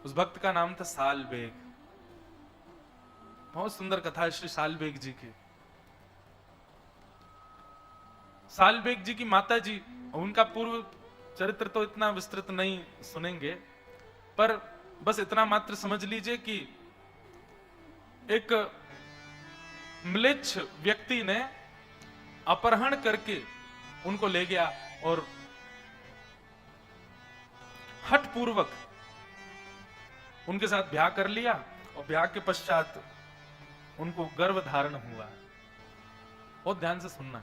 उस भक्त का नाम था साल बेग। बहुत सुंदर कथा है श्री साल बेग जी की। साल बेग जी की माता जी, उनका पूर्व चरित्र तो इतना विस्तृत नहीं सुनेंगे, पर बस इतना मात्र समझ लीजिए कि एक म्लेच्छ व्यक्ति ने अपहरण करके उनको ले गया और हठ पूर्वक उनके साथ ब्याह कर लिया, और ब्याह के पश्चात उनको गर्भ धारण हुआ। बहुत ध्यान से सुनना।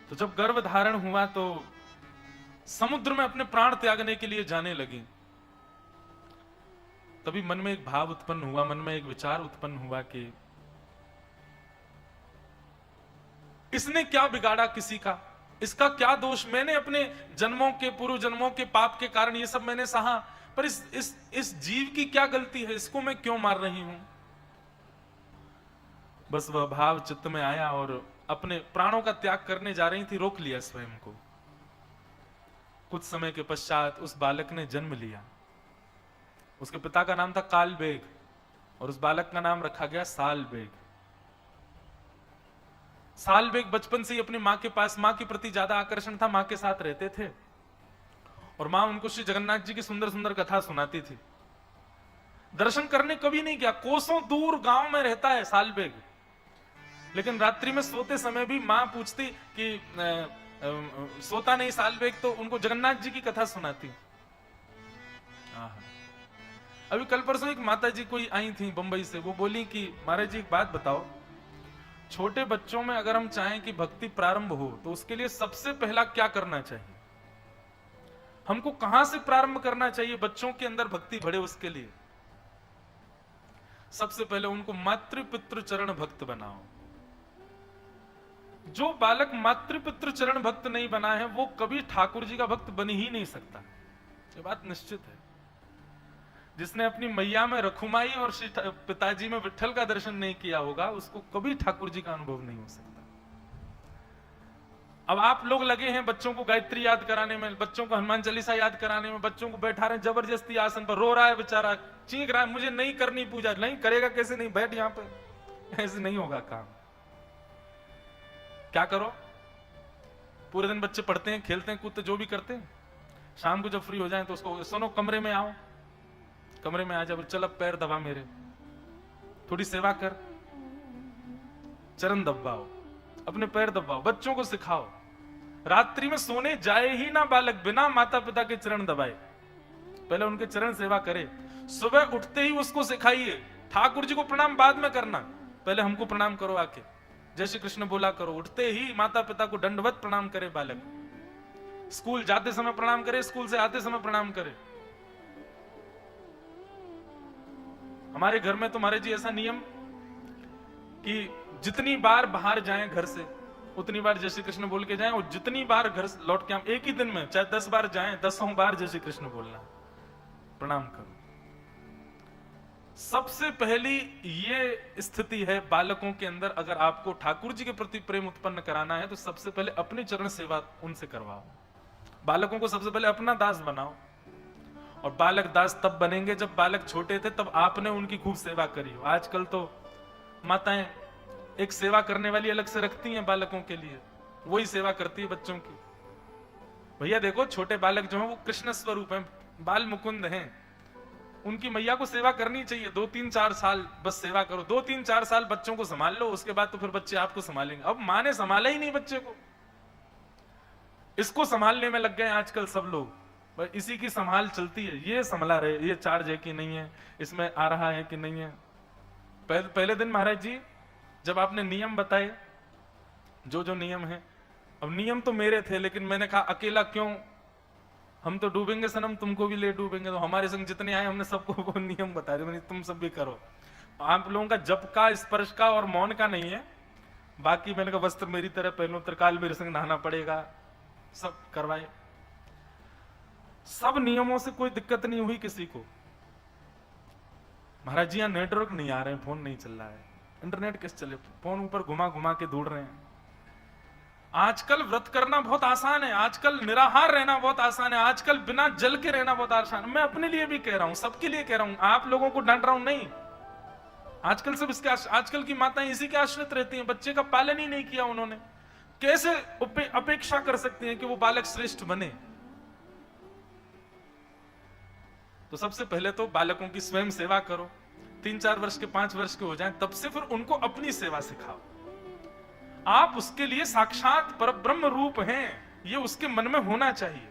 तो जब गर्भ धारण हुआ तो समुद्र में अपने प्राण त्यागने के लिए जाने लगी। तभी मन में एक भाव उत्पन्न हुआ, मन में एक विचार उत्पन्न हुआ कि इसने क्या बिगाड़ा किसी का, इसका क्या दोष, मैंने अपने जन्मों के पूर्व जन्मों के पाप के कारण ये सब मैंने सहा, पर इस जीव की क्या गलती है, इसको मैं क्यों मार रही हूं। बस वह भाव चित्त में आया और अपने प्राणों का त्याग करने जा रही थी, रोक लिया स्वयं को। कुछ समय के पश्चात उस बालक ने जन्म लिया। उसके पिता का नाम था काल बेग और उस बालक का नाम रखा गया साल बेग। साल बेग बचपन से ही अपनी मां के पास, मां के प्रति ज्यादा आकर्षण था, मां के साथ रहते थे और मां उनको श्री जगन्नाथ जी की सुंदर सुंदर कथा सुनाती थी। दर्शन करने कभी नहीं गया, कोसों दूर गांव में रहता है साल बेग, लेकिन रात्रि में सोते समय भी मां पूछती कि सोता नहीं साल बेग, तो उनको जगन्नाथ जी की कथा सुनाती। अभी कल परसों एक माता जी कोई आई थी बंबई से, वो बोली कि महाराज जी एक बात बताओ, छोटे बच्चों में अगर हम चाहें कि भक्ति प्रारंभ हो तो उसके लिए सबसे पहला क्या करना चाहिए, हमको कहां से प्रारंभ करना चाहिए बच्चों के अंदर भक्ति बढ़े उसके लिए। सबसे पहले उनको मातृ पितृ चरण भक्त बनाओ। जो बालक मातृ पितृ चरण भक्त नहीं बना है वो कभी ठाकुर जी का भक्त बन ही नहीं सकता, ये बात निश्चित है। जिसने अपनी मैया में रखुमाई और श्री पिताजी में विठल का दर्शन नहीं किया होगा उसको कभी ठाकुर जी का अनुभव नहीं हो सकता। अब आप लोग लगे हैं बच्चों को गायत्री याद कराने में, बच्चों को हनुमान चालीसा याद कराने में, बच्चों को बैठा रहे जबरदस्ती आसन पर, रो रहा है बेचारा, चीख रहा है मुझे नहीं करनी पूजा, नहीं करेगा कैसे नहीं, बैठ यहां पे, ऐसे नहीं होगा काम। क्या करो, पूरे दिन बच्चे पढ़ते हैं, खेलते हैं, कूदते जो भी करते हैं, शाम को जब फ्री हो जाए तो उसको सुनो कमरे में आओ, कमरे में आ जा, चल अब पैर दबा मेरे, थोड़ी सेवा कर, चरण दबाओ, अपने पैर दबाओ, बच्चों को सिखाओ। रात्रि में सोने जाए ही ना बालक बिना माता पिता के चरण दबाए, पहले उनके चरण सेवा करे। सुबह उठते ही उसको सिखाइए, ठाकुर जी को प्रणाम बाद में करना, पहले हमको प्रणाम करो, आके जय श्री कृष्ण बोला करो। उठते ही माता पिता को दंडवत प्रणाम करे बालक, स्कूल जाते समय प्रणाम करे, स्कूल से आते समय प्रणाम करे। हमारे घर में तुम्हारे जी ऐसा नियम कि जितनी बार बाहर जाएं घर से उतनी बार जय श्री कृष्ण बोल के जाएं, और जितनी बार घर लौट के हम एक ही दिन में चाहे 10 बार जाएं, 10 बार जय श्री कृष्ण बोलना, प्रणाम करो। सबसे पहली ये स्थिति है बालकों के अंदर, अगर आपको ठाकुर जी के प्रति प्रेम उत्पन्न कराना है तो सबसे पहले अपनी चरण सेवा उनसे करवाओ। बालकों को सबसे पहले अपना दास बनाओ, और बालक दास तब बनेंगे जब बालक छोटे थे तब आपने उनकी खूब सेवा करी हो। आजकल तो माताएं एक सेवा करने वाली अलग से रखती हैं बालकों के लिए, वही सेवा करती है बच्चों की। भैया देखो छोटे बालक जो हैं वो कृष्ण स्वरूप हैं, बाल मुकुंद हैं, उनकी मैया को सेवा करनी चाहिए। 2-3-4 साल बस सेवा करो, 2-3-4 साल बच्चों को संभाल लो, उसके बाद तो फिर बच्चे आपको संभालेंगे। अब माँ ने संभाला ही नहीं बच्चे को, इसको संभालने में लग गए आजकल सब लोग, इसी की संभाल चलती है, ये संभला रहे, ये चार्ज है कि नहीं है, इसमें आ रहा है कि नहीं है। पहले दिन महाराज जी जब आपने नियम बताए, जो जो नियम है, अब नियम तो मेरे थे लेकिन मैंने कहा अकेला क्यों, हम तो डूबेंगे सनम, तुमको भी ले डूबेंगे, तो हमारे संग जितने आए हमने सबको वो नियम बता दिए, तुम सब भी करो। आप लोगों का जप का, स्पर्श का और मौन का नहीं है, बाकी मैंने कहा वस्त्र मेरी तरह पहनो, त्रिकाल मेरे संग नहाना पड़ेगा, सब करवाए। सब नियमों से कोई दिक्कत नहीं हुई किसी को। महाराज जी यहाँ नेटवर्क नहीं आ रहे हैं, फोन नहीं चल रहा है, इंटरनेट कैसे चले, फोन ऊपर घुमा घुमा के ढूंढ रहे हैं, आजकल व्रत करना बहुत आसान है, आजकल निराहार रहना बहुत आसान है, आजकल बिना जल के रहना बहुत आसान है। मैं अपने लिए भी कह रहा हूं, सबके लिए कह रहा हूं, आप लोगों को डांट रहा हूं नहीं। आजकल सब इसके आजकल की माताएं इसी के आश्रित रहती हैं, बच्चे का पालन ही नहीं किया उन्होंने, कैसे अपेक्षा कर सकती हैं कि वो बालक श्रेष्ठ बने। तो सबसे पहले तो बालकों की स्वयं सेवा करो, 3-4 वर्ष के 5 वर्ष के हो जाएं, तब से फिर उनको अपनी सेवा सिखाओ। आप उसके लिए साक्षात परब्रह्म रूप हैं, ये उसके मन में होना चाहिए।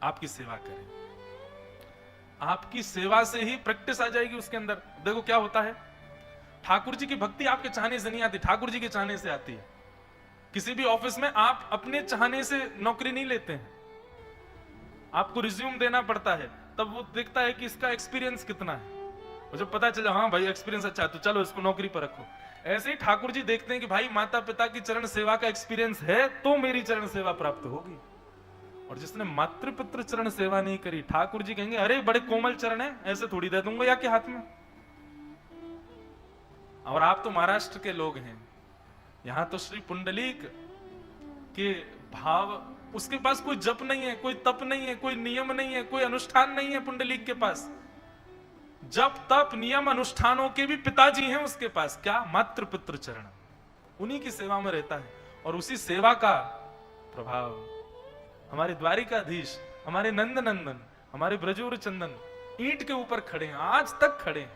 आपकी सेवा करें, आपकी सेवा से ही प्रैक्टिस आ जाएगी उसके अंदर। देखो क्या होता है, ठाकुर जी की भक्ति आपके चाहने से नहीं आती, ठाकुर जी के चाहने से आती है। किसी भी ऑफिस में आप अपने चाहने से नौकरी नहीं लेते हैं, आपको रिज्यूम देना पड़ता है, तब वो देखता है कि इसका एक्सपीरियंस कितना है, और जब पता चला हाँ भाई एक्सपीरियंस अच्छा है तो चलो इसको नौकरी पर रखो। ऐसे ही ठाकुर जी देखते हैं कि भाई माता पिता की चरण सेवा का एक्सपीरियंस है तो मेरी चरण सेवा प्राप्त होगी। और जिसने मातृ पितृ चरण सेवा नहीं करी, ठाकुर जी कहेंगे अरे बड़े कोमल चरण है, ऐसे थोड़ी दे दूंगा या के हाथ में। और आप तो महाराष्ट्र के लोग हैं, यहां तो श्री पुंडलीक के भाव, उसके पास कोई जप नहीं है, कोई तप नहीं है, कोई नियम नहीं है, कोई अनुष्ठान नहीं है। पुंडलीक के पास जप तप नियम अनुष्ठानों के भी पिताजी हैं उसके पास, क्या मातृ पितृ चरण, उन्हीं की सेवा में रहता है। और उसी सेवा का प्रभाव हमारे द्वारिकाधीश, हमारे नंद नंदन, हमारे ब्रजूर चंदन ईंट के ऊपर खड़े हैं, आज तक खड़े हैं।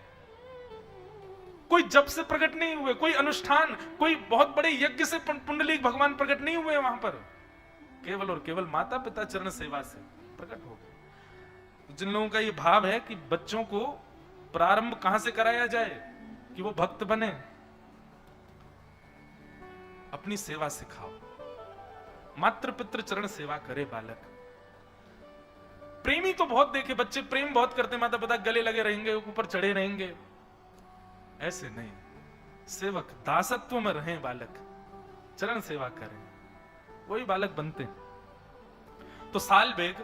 कोई जप से प्रकट नहीं हुए, कोई अनुष्ठान, कोई बहुत बड़े यज्ञ से पुंडलीक भगवान प्रकट नहीं हुए वहां पर, केवल और केवल माता पिता चरण सेवा से प्रकट हो गए। जिन लोगों का ये भाव है कि बच्चों को प्रारंभ कहां से कराया जाए कि वो भक्त बने, अपनी सेवा सिखाओ, मातृ पितृ चरण सेवा करे बालक। प्रेमी तो बहुत देखे बच्चे, प्रेम बहुत करते, माता पिता गले लगे रहेंगे, ऊपर चढ़े रहेंगे, ऐसे नहीं। सेवक दासत्व में रहें बालक, चरण सेवा करें, वही बालक बनते। तो साल बेग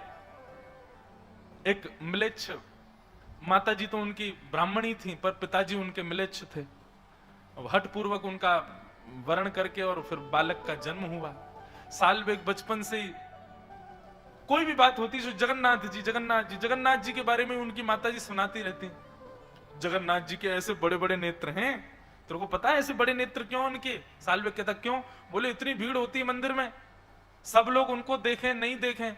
एक म्लेच्छ, माता जी तो उनकी ब्राह्मणी थी पर पिताजी उनके म्लेच्छ थे, हठ पूर्वक उनका वर्ण करके और फिर बालक का जन्म हुआ। साल बेग बचपन से ही कोई भी बात होती है, जगन्नाथ जी जगन्नाथ जी जगन्नाथ जी के बारे में उनकी माता जी सुनाती रहती, जगन्नाथ जी के ऐसे बड़े बड़े नेत्र हैं, तेरे को पता है ऐसे बड़े नेत्र क्यों उनके? साल बेग कहता क्यों? बोले इतनी भीड़ होती है मंदिर में, सब लोग उनको देखें नहीं देखें,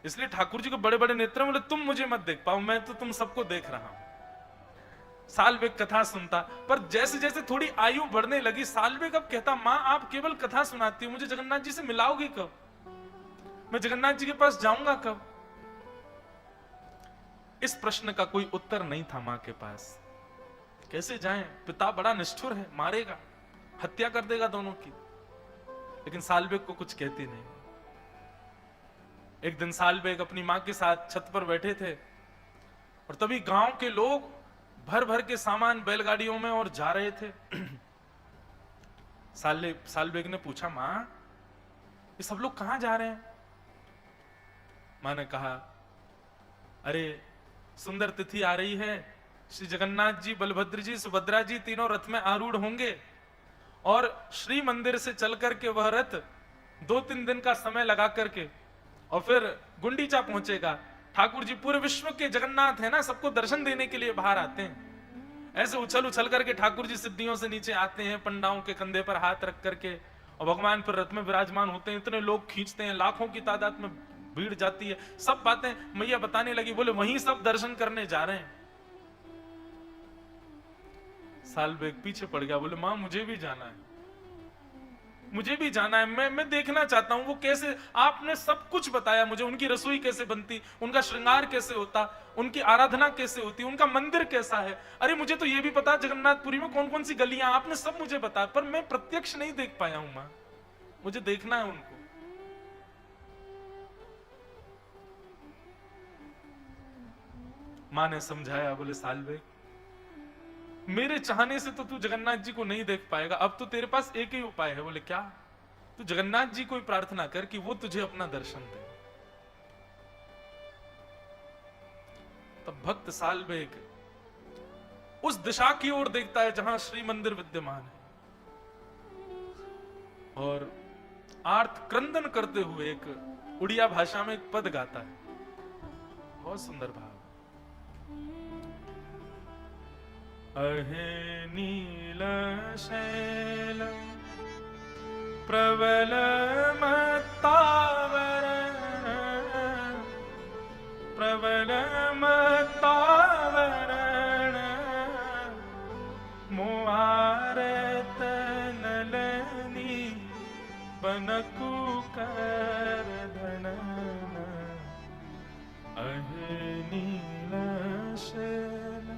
इसलिए ठाकुर जी को बड़े बड़े नेत्र। बोले तुम मुझे मत देख पाओ, मैं तो तुम सबको देख रहा हूं। साल बेग कथा सुनता, पर जैसे जैसे थोड़ी आयु बढ़ने लगी, साल बेग अब कहता मां आप केवल कथा सुनाती हो, मुझे जगन्नाथ जी से मिलाओगी कब? मैं जगन्नाथ जी के पास जाऊंगा कब? इस प्रश्न का कोई उत्तर नहीं था मां के पास। कैसे जाएं? पिता बड़ा निष्ठुर है, मारेगा, हत्या कर देगा दोनों की। लेकिन साल बेग को कुछ कहती नहीं। एक दिन साल बेग अपनी मां के साथ छत पर बैठे थे और तभी गांव के लोग भर भर के सामान बैलगाड़ियों में और जा रहे थे। साल बेग ने पूछा मां ये सब लोग कहां जा रहे हैं? मां ने कहा अरे सुंदर तिथि आ रही है, श्री जगन्नाथ जी बलभद्र जी सुभद्रा जी तीनों रथ में आरूढ़ होंगे और श्री मंदिर से चल करके वह रथ 2-3 दिन का समय लगा करके और फिर गुंडीचा पहुंचेगा। ठाकुर जी पूरे विश्व के जगन्नाथ है ना, सबको दर्शन देने के लिए बाहर आते हैं। ऐसे उछल उछल करके ठाकुर जी सिद्धियों से नीचे आते हैं, पंडाओं के कंधे पर हाथ रख करके, और भगवान फिर रथ में विराजमान होते हैं। इतने लोग खींचते हैं, लाखों की तादाद में भीड़ जाती है। सब बातें मैया बताने लगी, बोले वहीं सब दर्शन करने जा रहे हैं। साल बेग पीछे पड़ गया, बोले मां मुझे भी जाना है, मुझे भी जाना है, मैं देखना चाहता हूं वो कैसे, आपने सब कुछ बताया मुझे, उनकी रसोई कैसे बनती, उनका श्रृंगार कैसे होता, उनकी आराधना कैसे होती, उनका मंदिर कैसा है। अरे मुझे तो ये भी पता जगन्नाथपुरी में कौन कौन सी गलियां, आपने सब मुझे बताया, पर मैं प्रत्यक्ष नहीं देख पाया हूं मां, मुझे देखना है उनको। मां ने समझाया, बोले साल बेग मेरे चाहने से तो तू जगन्नाथ जी को नहीं देख पाएगा, अब तो तेरे पास एक ही उपाय है। बोले क्या? तू जगन्नाथ जी को प्रार्थना कर कि वो तुझे अपना दर्शन दे। तब भक्त साल बेग उस दिशा की ओर देखता है जहां श्री मंदिर विद्यमान है, और आर्त क्रंदन करते हुए एक उड़िया भाषा में एक पद गाता है, बहुत सुंदर भाव। अहे नील शैल प्रबल मत्तावरण, प्रबल मत्तावरण, मोआरत नलनी बनकु कर धनन। अहे नील शैल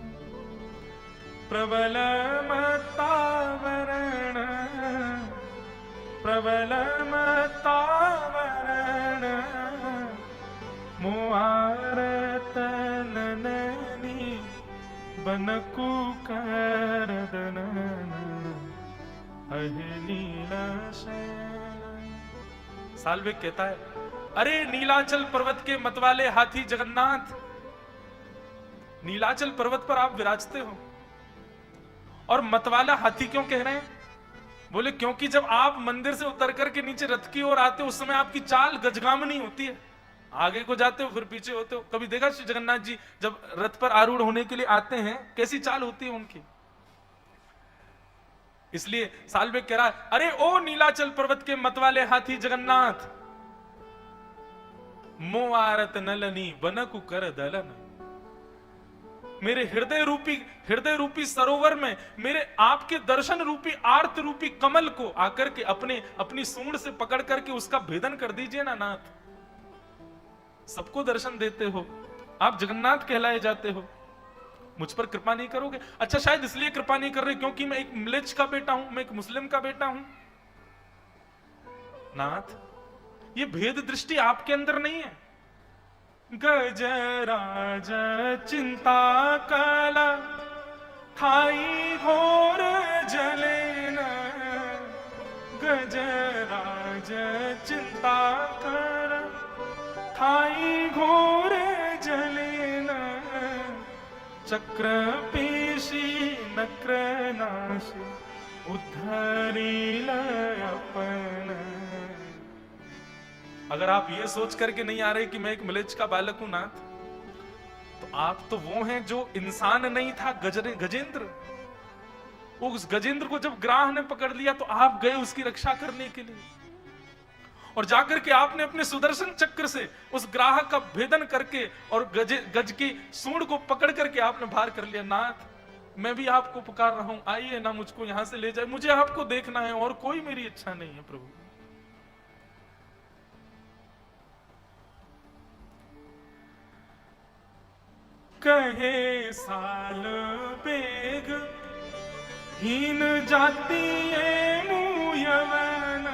प्रबल मत्तावरण, प्रबल मत्तावरण, मोआरत नलनी बनकु कर धनन। अहे नीला शैल। साल्विक कहता है, अरे नीलाचल पर्वत के मतवाले हाथी जगन्नाथ, नीलाचल पर्वत पर आप विराजते हो। और मतवाला हाथी क्यों कह रहे हैं? बोले क्योंकि जब आप मंदिर से उतर करके नीचे रथ की ओर आते हो उस समय आपकी चाल गजगामनी होती है, आगे को जाते हो फिर पीछे होते हो। कभी देखा श्री जगन्नाथ जी जब रथ पर आरूढ़ होने के लिए आते हैं कैसी चाल होती है उनकी? इसलिए साल्विक कह रहा है, अरे ओ नीलाचल पर्वत के मतवाले हाथी जगन्नाथ, मोआरत नलनी बनकु कर दलन। मेरे हृदय रूपी सरोवर में मेरे आपके दर्शन रूपी आर्त रूपी कमल को आकर के अपनी सूंड से पकड़ करके उसका भेदन कर दीजिए ना नाथ। सबको दर्शन देते हो, आप जगन्नाथ कहलाए जाते हो, मुझ पर कृपा नहीं करोगे? अच्छा शायद इसलिए कृपा नहीं कर रहे क्योंकि मैं एक मिलेच का बेटा हूं, मैं एक मुस्लिम का बेटा हूं। नाथ, ये भेद दृष्टि आपके अंदर नहीं है। गजराज चिंता कला खाई घोर जलेन, गजराज चिंता कर खाई घोर जलेन, चक्र पेशी नक्र नाशी उद्धरील अपन। अगर आप ये सोच करके नहीं आ रहे कि मैं एक मिलेच का बालक हूं नाथ, तो आप तो वो हैं जो इंसान नहीं था, गजेंद्र। वो उस गजेंद्र को जब ग्राह ने पकड़ लिया तो आप गए उसकी रक्षा करने के लिए, और जाकर के आपने अपने सुदर्शन चक्र से उस ग्राह का भेदन करके और गज की सूंड को पकड़ करके आपने बाहर कर लिया। नाथ, मैं भी आपको पुकार रहा हूं, आइए ना मुझको यहां से ले जाए, मुझे आपको देखना है और कोई मेरी इच्छा नहीं है प्रभु। कहे साल बेग हीन जाति मुयवन,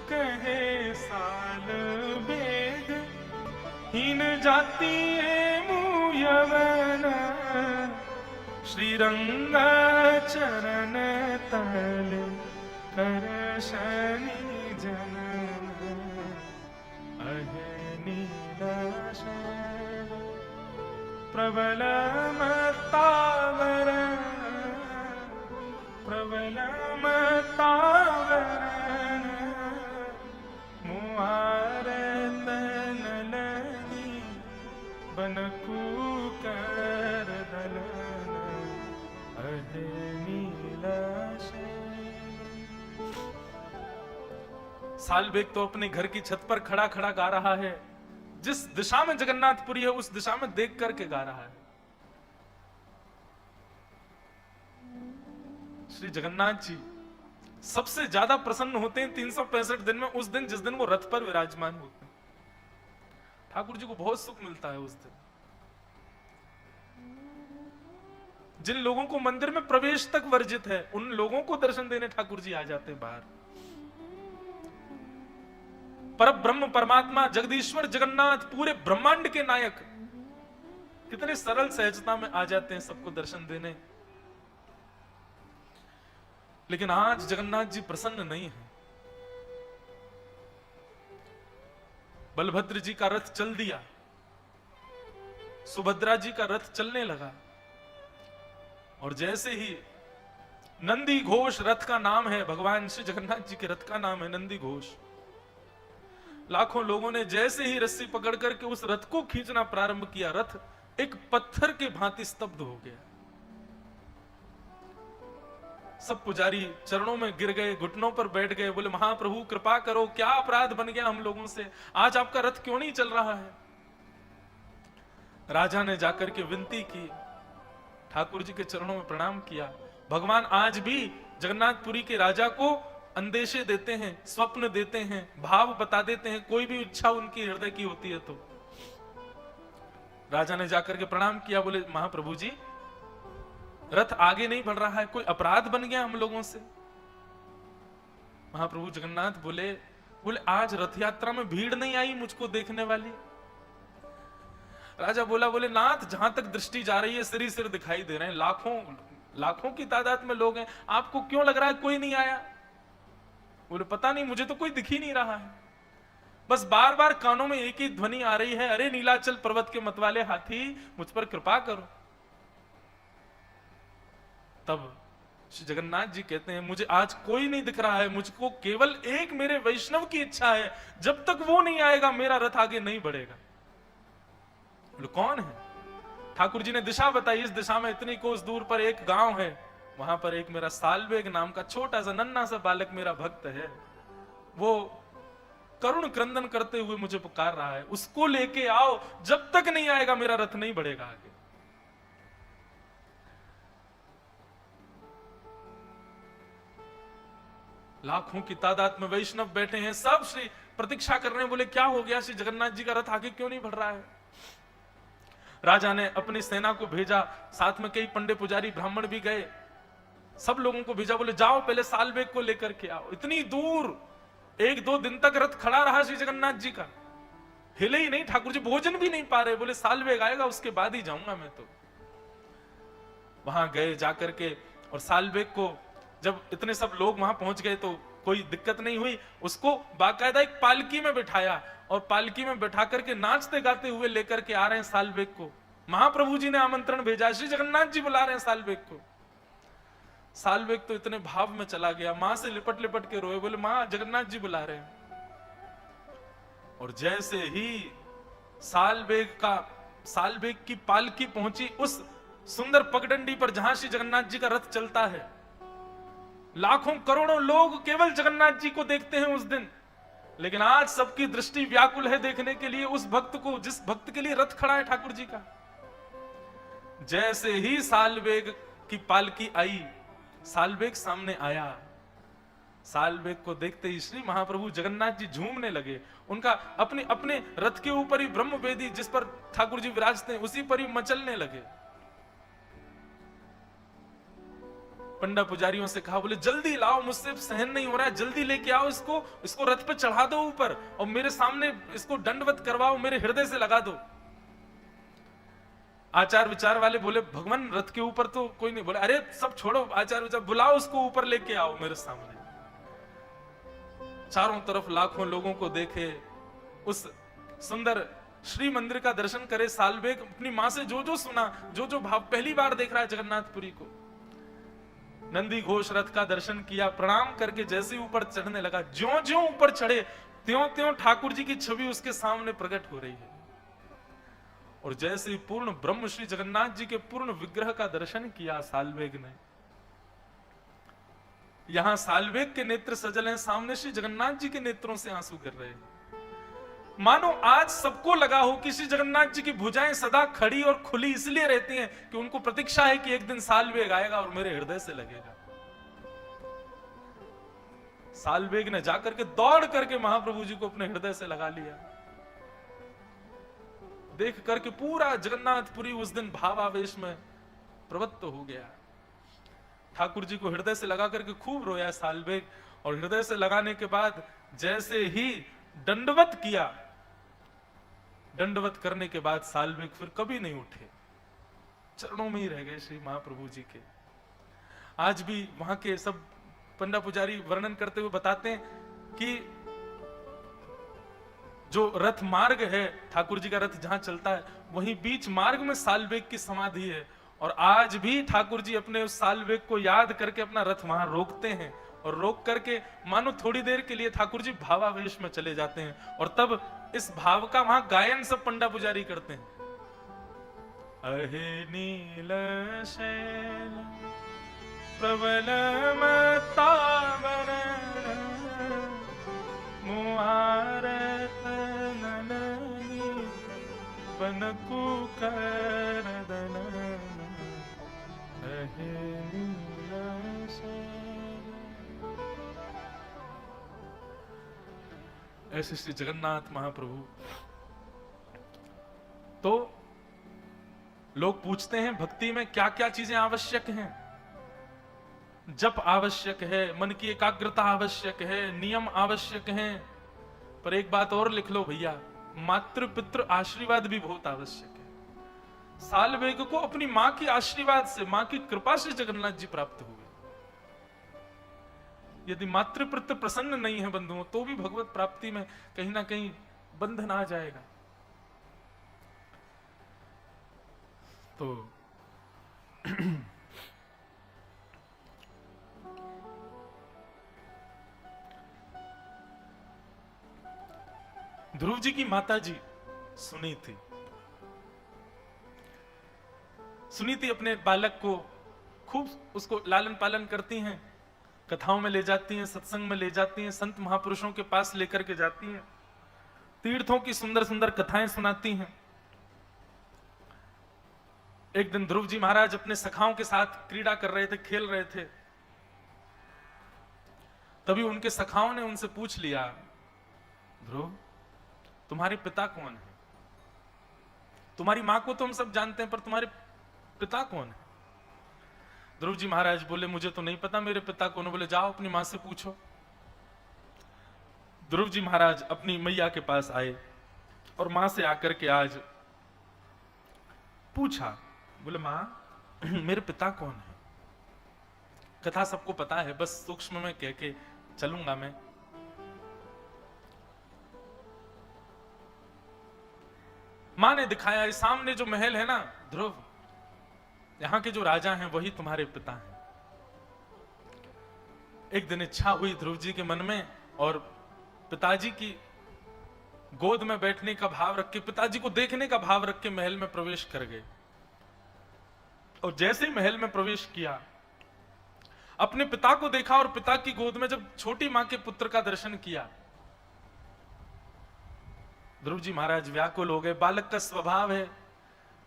कहे साल बेग हीन जाति मुयवन, श्रीरंग चरण तल कर शनि जनन। अहे नीला शैल प्रबल मत्तावरण, प्रबल मत्तावरण, मोआरत नलनी बनकु कर दलन। अहे नीला शैल। साल्वेग तो अपने घर की छत पर खड़ा खड़ा गा रहा है, जिस दिशा में जगन्नाथपुरी है उस दिशा में देख करके गा रहा है। श्री जगन्नाथ जी सबसे ज्यादा प्रसन्न होते हैं 365 दिन में, उस दिन जिस दिन वो रथ पर विराजमान होते हैं। ठाकुर जी को बहुत सुख मिलता है उस दिन। जिन लोगों को मंदिर में प्रवेश तक वर्जित है उन लोगों को दर्शन देने ठाकुर जी आ जाते हैं बाहर। पर ब्रह्म परमात्मा जगदीश्वर जगन्नाथ पूरे ब्रह्मांड के नायक कितने सरल सहजता में आ जाते हैं सबको दर्शन देने। लेकिन आज जगन्नाथ जी प्रसन्न नहीं है। बलभद्र जी का रथ चल दिया, सुभद्रा जी का रथ चलने लगा, और जैसे ही नंदी घोष रथ का नाम है, भगवान श्री जगन्नाथ जी के रथ का नाम है नंदी घोष। लाखों लोगों ने जैसे ही रस्सी पकड़ करके उस रथ को खींचना प्रारंभ किया, रथ एक पत्थर के भांति स्तब्ध हो गया। सब पुजारी चरणों में गिर गए, घुटनों पर बैठ गए, बोले महाप्रभु कृपा करो, क्या अपराध बन गया हम लोगों से, आज आपका रथ क्यों नहीं चल रहा है। राजा ने जाकर के विनती की, ठाकुर जी के चरणों में प्रणाम किया। भगवान आज भी जगन्नाथपुरी के राजा को अंदेशे देते हैं, स्वप्न देते हैं, भाव बता देते हैं, कोई भी इच्छा उनकी हृदय की होती है तो। राजा ने जाकर के प्रणाम किया, बोले महाप्रभु जी रथ आगे नहीं बढ़ रहा है, कोई अपराध बन गया हम लोगों से। महाप्रभु जगन्नाथ बोले आज रथ यात्रा में भीड़ नहीं आई मुझको देखने वाली। राजा बोले नाथ जहां तक दृष्टि जा रही है सिर ही सिर दिखाई दे रहे हैं, लाखों की तादाद में लोग हैं, आपको क्यों लग रहा है कोई नहीं आया। बोले पता नहीं, मुझे तो कोई दिख ही नहीं रहा है, बस बार बार कानों में एक ही ध्वनि आ रही है, अरे नीलाचल पर्वत के मतवाले हाथी मुझ पर कृपा करो। तब श्री जगन्नाथ जी कहते हैं मुझे आज कोई नहीं दिख रहा है, मुझको केवल एक मेरे वैष्णव की इच्छा है, जब तक वो नहीं आएगा मेरा रथ आगे नहीं बढ़ेगा। बोले कौन है। ठाकुर जी ने दिशा बताई, इस दिशा में इतनी कोस दूर पर एक गांव है, वहां पर एक मेरा सालवेग नाम का छोटा सा नन्हा सा बालक मेरा भक्त है, वो करुण क्रंदन करते हुए मुझे पुकार रहा है, उसको लेके आओ, जब तक नहीं आएगा मेरा रथ नहीं बढ़ेगा आगे। लाखों की तादाद में वैष्णव बैठे हैं, सब श्री प्रतीक्षा कर रहे हैं, बोले क्या हो गया, श्री जगन्नाथ जी का रथ आगे क्यों नहीं बढ़ रहा है। राजा ने अपनी सेना को भेजा, साथ में कई पंडे पुजारी ब्राह्मण भी गए, सब लोगों को भेजा, बोले जाओ पहले सालवेग को लेकर के आओ। इतनी दूर 1-2 दिन तक रथ खड़ा रहा श्री जगन्नाथ जी का, हिले ही नहीं, ठाकुर जी भोजन भी नहीं पा रहे, बोले सालवेग आएगा उसके बाद ही जाऊंगा मैं तो। वहां गए जाकर के, और सालवेग को जब इतने सब लोग वहां पहुंच गए तो कोई दिक्कत नहीं हुई, उसको बाकायदा एक पालकी में बिठाया, और पालकी में बैठा करके नाचते गाते हुए लेकर के आ रहे हैं सालवेग को। महाप्रभु जी ने आमंत्रण भेजा, श्री जगन्नाथ जी बुला रहे हैं सालवेग को। सालवेग तो इतने भाव में चला गया, मां से लिपट लिपट के रोए, बोले मां जगन्नाथ जी बुला रहे हैं। और जैसे ही सालवेग की पालकी पहुंची उस सुंदर पगडंडी पर जहां श्री जगन्नाथ जी का रथ चलता है, लाखों करोड़ों लोग केवल जगन्नाथ जी को देखते हैं उस दिन, लेकिन आज सबकी दृष्टि व्याकुल है देखने के लिए उस भक्त को, जिस भक्त के लिए रथ खड़ा है ठाकुर जी का। जैसे ही सालवेग की पालकी आई, सालवेग सामने आया, सालवेग को देखते ही श्री महाप्रभु जगन्नाथ जी झूमने लगे। उनका अपने अपने रथ के ऊपर ही ब्रह्म वेदी जिस पर ठाकुर जी विराजते हैं उसी पर ही मचलने लगे। पंडा पुजारियों से कहा, बोले जल्दी लाओ, मुझसे सहन नहीं हो रहा है, जल्दी लेके आओ इसको रथ पे चढ़ा दो ऊपर, और मेरे सामने इसको दंडवत करवाओ, मेरे हृदय से लगा दो। आचार विचार वाले बोले भगवान रथ के ऊपर तो कोई नहीं। बोले अरे सब छोड़ो आचार विचार, बुलाओ उसको ऊपर लेके आओ मेरे सामने। चारों तरफ लाखों लोगों को देखे, उस सुंदर श्री मंदिर का दर्शन करे सालवेग, अपनी मां से जो जो सुना, जो जो भाव, पहली बार देख रहा है जगन्नाथपुरी को। नंदी घोष रथ का दर्शन किया, प्रणाम करके जैसे ऊपर चढ़ने लगा, ज्यों ज्यों ऊपर चढ़े त्यों त्यों ठाकुर जी की छवि उसके सामने प्रकट हो रही है। और जैसे ही पूर्ण ब्रह्म श्री जगन्नाथ जी के पूर्ण विग्रह का दर्शन किया सालवेग ने, यहां सालवेग के नेत्र सजल हैं, सामने श्री जगन्नाथ जी के नेत्रों से आंसू गिर रहे हैं। मानो आज सबको लगा हो कि श्री जगन्नाथ जी की भुजाएं सदा खड़ी और खुली इसलिए रहती हैं कि उनको प्रतीक्षा है कि एक दिन सालवेग आएगा और मेरे हृदय से लगेगा। सालवेग ने जाकर के दौड़ करके महाप्रभु जी को अपने हृदय से लगा लिया। देख करके पूरा जगन्नाथपुरी उस दिन भावावेश में प्रवृत्त हो गया। ठाकुर जी को हृदय से लगा करके खूब रोया सालवेग, और हृदय से लगाने के बाद जैसे ही दंडवत किया, दंडवत करने के बाद सालवेग फिर कभी नहीं उठे, चरणों में ही रह गए श्री महाप्रभु जी के। आज भी वहां के सब पंडा पुजारी वर्णन करते हुए बताते हैं कि जो रथ मार्ग है, ठाकुर जी का रथ जहां चलता है, वहीं बीच मार्ग में सालवेग की समाधि है, और आज भी ठाकुर जी अपने उस सालवेग को याद करके अपना रथ वहां रोकते हैं और रोक करके मानो थोड़ी देर के लिए ठाकुर जी भावावेश में चले जाते हैं और तब इस भाव का वहां गायन सब पंडा पुजारी करते हैं। अहे नील शैल प्रबल मतावर मुआरत नननी बनकु करदन अहे नील शैल। ऐसे श्री जगन्नाथ महाप्रभु। तो लोग पूछते हैं भक्ति में क्या क्या चीजें आवश्यक हैं। जप आवश्यक है, मन की एकाग्रता आवश्यक है, नियम आवश्यक हैं, पर एक बात और लिख लो भैया, मातृ पितृ आशीर्वाद भी बहुत आवश्यक है। सालवेग को अपनी मां की आशीर्वाद से, मां की कृपा से जगन्नाथ जी प्राप्त हुए। यदि मातृ पितृ प्रसन्न नहीं है बंधुओं, तो भी भगवत प्राप्ति में कहीं ना कहीं बंधन आ जाएगा। तो ध्रुव जी की माता जी सुनीति अपने बालक को खूब उसको लालन पालन करती हैं, कथाओं में ले जाती हैं, सत्संग में ले जाती हैं, संत महापुरुषों के पास लेकर के जाती हैं, तीर्थों की सुंदर सुंदर कथाएं सुनाती हैं। एक दिन ध्रुव जी महाराज अपने सखाओं के साथ क्रीड़ा कर रहे थे, खेल रहे थे। तभी उनके सखाओं ने उनसे पूछ लिया, ध्रुव तुम्हारे पिता कौन है? तुम्हारी मां को तो हम सब जानते हैं, पर तुम्हारे पिता कौन है? ध्रुव जी महाराज बोले, मुझे तो नहीं पता मेरे पिता कौन है। बोले, जाओ अपनी मां से पूछो। ध्रुव जी महाराज अपनी मैया के पास आए और मां से आकर के आज पूछा। बोले, मां मेरे पिता कौन है? कथा सबको पता है, बस सूक्ष्म में कह के चलूंगा मैं। मां ने दिखाया, इस सामने जो महल है ना ध्रुव, यहां के जो राजा हैं वही तुम्हारे पिता हैं। एक दिन इच्छा हुई ध्रुव जी के मन में और पिताजी की गोद में बैठने का भाव रख के, पिताजी को देखने का भाव रख के महल में प्रवेश कर गए। और जैसे ही महल में प्रवेश किया, अपने पिता को देखा और पिता की गोद में जब छोटी मां के पुत्र का दर्शन किया, ध्रुव जी महाराज व्याकुल हो गए। बालक का स्वभाव है,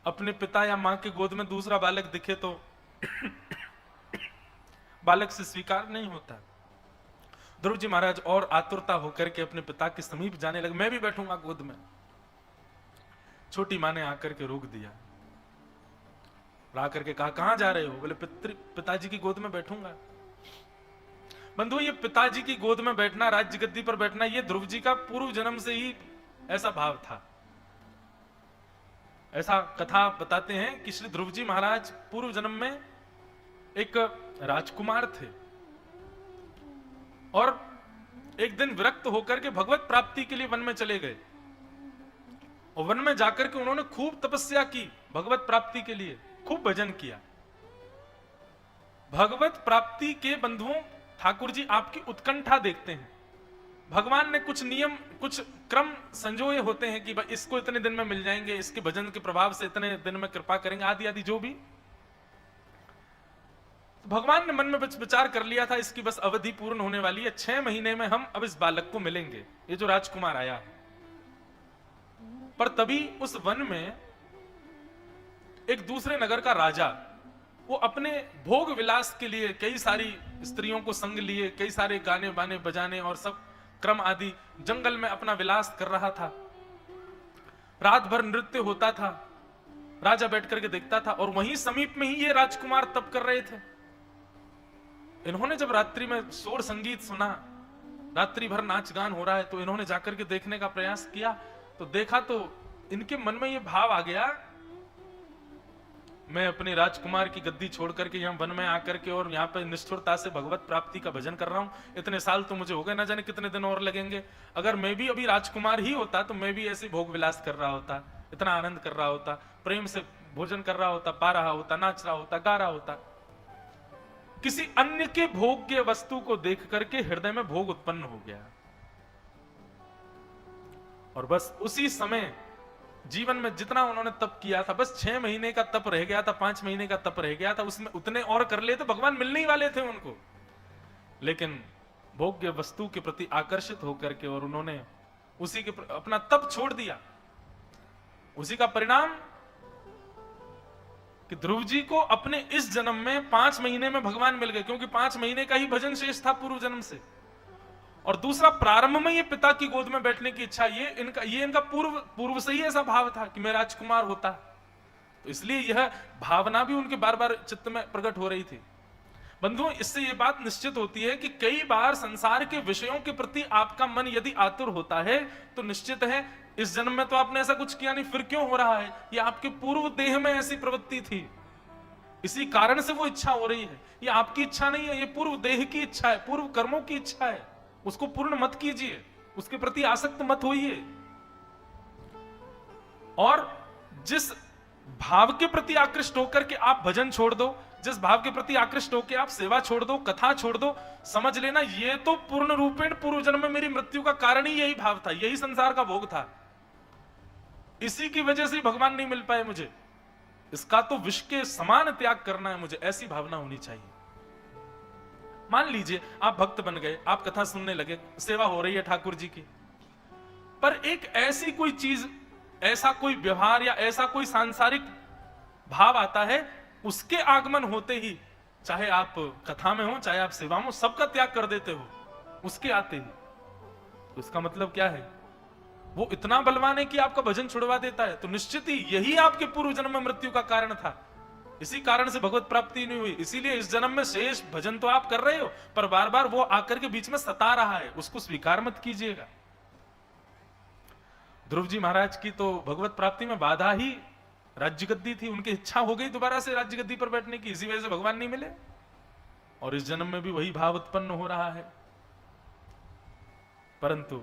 अपने पिता या मां के गोद में दूसरा बालक दिखे तो बालक से स्वीकार नहीं होता। ध्रुव जी महाराज और आतुरता होकर के अपने पिता के समीप जाने लगे, मैं भी बैठूंगा गोद में। छोटी मां ने आकर के रोक दिया, आकर के कहा, कहां जा रहे हो? बोले, पिताजी की गोद में बैठूंगा। बंधु, ये पिताजी की गोद में बैठना, राज्य गद्दी पर बैठना, ये ध्रुव जी का पूर्व जन्म से ही ऐसा भाव था। ऐसा कथा बताते हैं कि श्री ध्रुव जी महाराज पूर्व जन्म में एक राजकुमार थे और एक दिन विरक्त होकर के भगवत प्राप्ति के लिए वन में चले गए। और वन में जाकर के उन्होंने खूब तपस्या की, भगवत प्राप्ति के लिए खूब भजन किया। भगवत प्राप्ति के बंधुओं, ठाकुर जी आपकी उत्कंठा देखते हैं। भगवान ने कुछ नियम, कुछ क्रम संजोए होते हैं कि भाई इसको इतने दिन में मिल जाएंगे, इसके भजन के प्रभाव से इतने दिन में कृपा करेंगे, आदि आदि जो भी। तो भगवान ने मन में विचार कर लिया था, इसकी बस अवधि पूर्ण होने वाली है, 6 महीने में हम अब इस बालक को मिलेंगे, ये जो राजकुमार आया है। पर तभी उस वन में एक दूसरे नगर का राजा, वो अपने भोग विलास के लिए कई सारी स्त्रियों को संग लिए, कई सारे गाने बाने बजाने और सब क्रम आदि जंगल में अपना विलास कर रहा था। रात भर नृत्य होता था, राजा बैठ करके देखता था। और वहीं समीप में ही ये राजकुमार तप कर रहे थे। इन्होंने जब रात्रि में शोर संगीत सुना, रात्रि भर नाच गान हो रहा है, तो इन्होंने जाकर के देखने का प्रयास किया। तो देखा तो इनके मन में ये भाव आ गया, मैं अपने राजकुमार की गद्दी छोड़ करके यहाँ वन में आकर के और यहाँ पे निष्ठुरता से भगवत प्राप्ति का भजन कर रहा हूँ। इतने साल तो मुझे हो गए, ना जाने कितने दिन और लगेंगे। अगर मैं भी अभी राजकुमार ही होता तो मैं भी ऐसे भोग विलास कर रहा होता, इतना आनंद कर रहा होता, प्रेम से भोजन कर रहा होता, पा रहा होता, नाच रहा होता, गा रहा होता। किसी अन्य के भोग्य वस्तु को देख करके हृदय में भोग उत्पन्न हो गया, और बस उसी समय जीवन में जितना उन्होंने तप किया था, बस 6 महीने का तप रह गया था, 5 महीने का तप रह गया था, उसमें उतने और कर ले तो भगवान मिलने ही वाले थे उनको। लेकिन भोग्य वस्तु के प्रति आकर्षित होकर के और उन्होंने उसी के अपना तप छोड़ दिया। उसी का परिणाम कि ध्रुव जी को अपने इस जन्म में 5 महीने में भगवान मिल गए, क्योंकि 5 महीने का ही भजन शेष था पूर्व जन्म से। और दूसरा, प्रारंभ में ये पिता की गोद में बैठने की इच्छा, ये इनका पूर्व से ही ऐसा भाव था कि मैं राजकुमार होता, तो इसलिए यह भावना भी उनके बार बार चित्त में प्रकट हो रही थी। बंधुओं, इससे यह बात निश्चित होती है कि कई बार संसार के विषयों के प्रति आपका मन यदि आतुर होता है तो निश्चित है इस जन्म में तो आपने ऐसा कुछ किया नहीं, फिर क्यों हो रहा है? ये आपके पूर्व देह में ऐसी प्रवृत्ति थी, इसी कारण से वो इच्छा हो रही है। ये आपकी इच्छा नहीं है, ये पूर्व देह की इच्छा है, पूर्व कर्मों की इच्छा है। उसको पूर्ण मत कीजिए, उसके प्रति आसक्त मत होइए। और जिस भाव के प्रति आकृष्ट होकर के आप भजन छोड़ दो, जिस भाव के प्रति आकृष्ट होकर आप सेवा छोड़ दो, कथा छोड़ दो, समझ लेना ये तो पूर्ण रूपेण पूर्व जन्म में मेरी मृत्यु का कारण ही यही भाव था, यही संसार का भोग था, इसी की वजह से भगवान नहीं मिल पाए मुझे, इसका तो विष के समान त्याग करना है मुझे, ऐसी भावना होनी चाहिए। मान लीजिए आप भक्त बन गए, आप कथा सुनने लगे, सेवा हो रही है ठाकुर जी की, पर एक ऐसी कोई चीज, ऐसा कोई व्यवहार या ऐसा कोई सांसारिक भाव आता है, उसके आगमन होते ही, चाहे आप कथा में हो चाहे आप सेवा में हो, सबका त्याग कर देते हो उसके आते ही, तो इसका मतलब क्या है? वो इतना बलवान है कि आपका भजन छुड़वा देता है। तो निश्चित ही यही आपके पूर्व जन्म में मृत्यु का कारण था, इसी कारण से भगवत प्राप्ति नहीं हुई। इसीलिए इस जन्म में शेष भजन तो आप कर रहे हो, पर बार बार वो आकर के बीच में सता रहा है, उसको स्वीकार मत कीजिएगा। ध्रुव जी महाराज की तो भगवत प्राप्ति में बाधा ही राज्य गद्दी थी, उनकी इच्छा हो गई दोबारा से राज्य गद्दी पर बैठने की, इसी वजह से भगवान नहीं मिले, और इस जन्म में भी वही भाव उत्पन्न हो रहा है। परंतु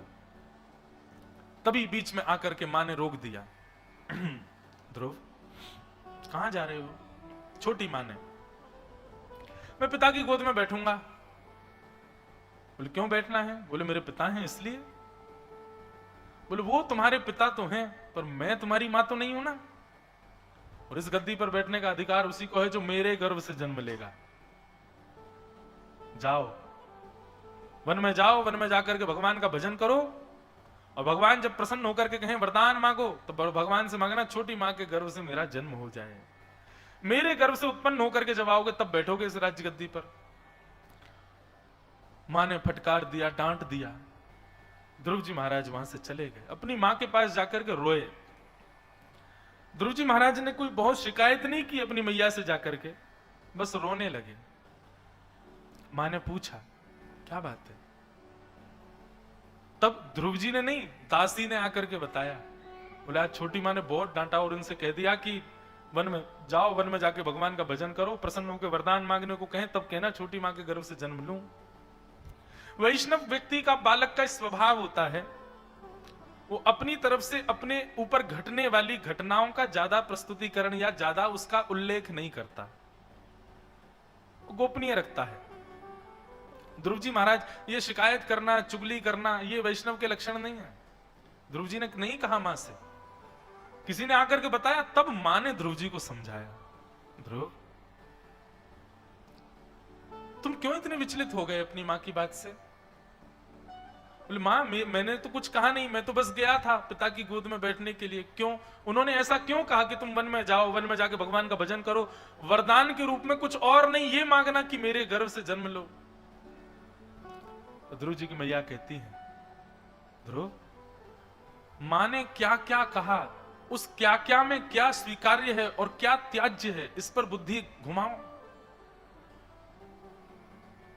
तभी बीच में आकर के मां ने रोक दिया। ध्रुव, कहां जा रहे हो? छोटी मां ने, मैं पिता की गोद में बैठूंगा। बोले क्यों बैठना है? बोले मेरे पिता हैं इसलिए। बोले वो तुम्हारे पिता तो हैं, पर मैं तुम्हारी मां तो नहीं हूं ना, और इस गद्दी पर बैठने का अधिकार उसी को है जो मेरे गर्भ से जन्म लेगा। जाओ वन में, जाओ वन में जाकर के भगवान का भजन करो, और भगवान जब प्रसन्न होकर के कहें वरदान मांगो, तो भगवान से मांगना छोटी मां के गर्भ से मेरा जन्म हो जाए, मेरे गर्भ से उत्पन्न होकर के जब आओगे तब बैठोगे इस राज्य गद्दी पर। मां ने फटकार दिया, डांट दिया। ध्रुव जी महाराज वहां से चले गए, अपनी मां के पास जाकर के रोए। ध्रुव जी महाराज ने कोई बहुत शिकायत नहीं की अपनी मैया से जाकर के, बस रोने लगे। मां ने पूछा क्या बात है? तब ध्रुव जी ने नहीं, दासी ने आकर के बताया। बोला छोटी मां ने बहुत डांटा और उनसे कह दिया कि वन में जाओ, वन में जाके भगवान का भजन करो, प्रसन्न होकर वरदान मांगने को कहें तब कहना छोटी मां के गर्भ से जन्म लूं। वैष्णव व्यक्ति का, बालक का स्वभाव होता है, वो अपनी तरफ से अपने ऊपर घटने वाली घटनाओं का ज्यादा प्रस्तुतिकरण या ज्यादा उसका उल्लेख नहीं करता, गोपनीय रखता है। ध्रुव जी महाराज ये शिकायत करना, चुगली करना, ये वैष्णव के लक्षण नहीं है। ध्रुव जी ने नहीं कहा मां से, किसी ने आकर के बताया, तब मां ने ध्रुव जी को समझाया, ध्रुव तुम क्यों इतने विचलित हो गए अपनी मां की बात से? बोले मां मैंने तो कुछ कहा नहीं, मैं तो बस गया था पिता की गोद में बैठने के लिए। क्यों? उन्होंने ऐसा क्यों कहा कि तुम वन में जाओ, वन में जाके भगवान का भजन करो, वरदान के रूप में कुछ और नहीं, ये मांगना कि मेरे गर्भ से जन्म लो। तो ध्रुव जी की मैया कहती है, ध्रुव मां ने क्या क्या कहा, उस क्या क्या में क्या स्वीकार्य है और क्या त्याज्य है, इस पर बुद्धि घुमाओ।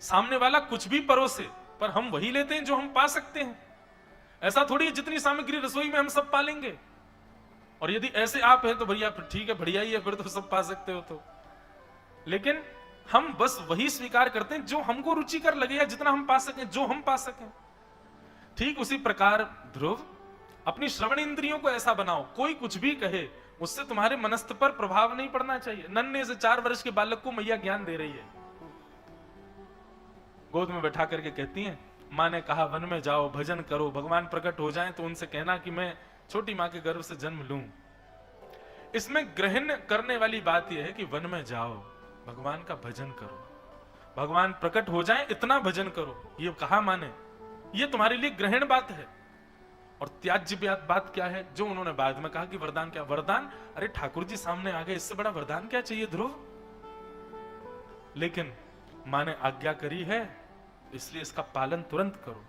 सामने वाला कुछ भी परोसे, पर हम वही लेते हैं जो हम पा सकते हैं। ऐसा थोड़ी है जितनी सामग्री रसोई में हम सब पा लेंगे, और यदि ऐसे आप हैं तो भैया फिर ठीक है, बढ़िया ही है, फिर तो सब पा सकते हो। तो लेकिन हम बस वही स्वीकार करते हैं जो हमको रुचिकर लगे या जितना हम पा सकें, जो हम पा सकें। ठीक उसी प्रकार ध्रुव अपनी श्रवण इंद्रियों को ऐसा बनाओ, कोई कुछ भी कहे उससे तुम्हारे मनस्थ पर प्रभाव नहीं पड़ना चाहिए। नन्हे से 4 वर्ष के बालक को मैया ज्ञान दे रही है, गोद में बैठा करके कहती हैं, माँ ने कहा वन में जाओ, भजन करो, भगवान प्रकट हो जाएं तो उनसे कहना कि मैं छोटी माँ के गर्भ से जन्म लूं। इसमें ग्रहण करने वाली बात यह है कि वन में जाओ, भगवान का भजन करो, भगवान प्रकट हो जाएं इतना भजन करो, ये कहा माने, ये तुम्हारे लिए ग्रहण बात है। और त्याज्य बात क्या है, जो उन्होंने बाद में कहा कि वरदान क्या, वरदान, अरे ठाकुर जी सामने आ गए, इससे बड़ा वरदान क्या चाहिए ध्रुव। लेकिन माँ ने आज्ञा करी है, इसलिए इसका पालन तुरंत करो।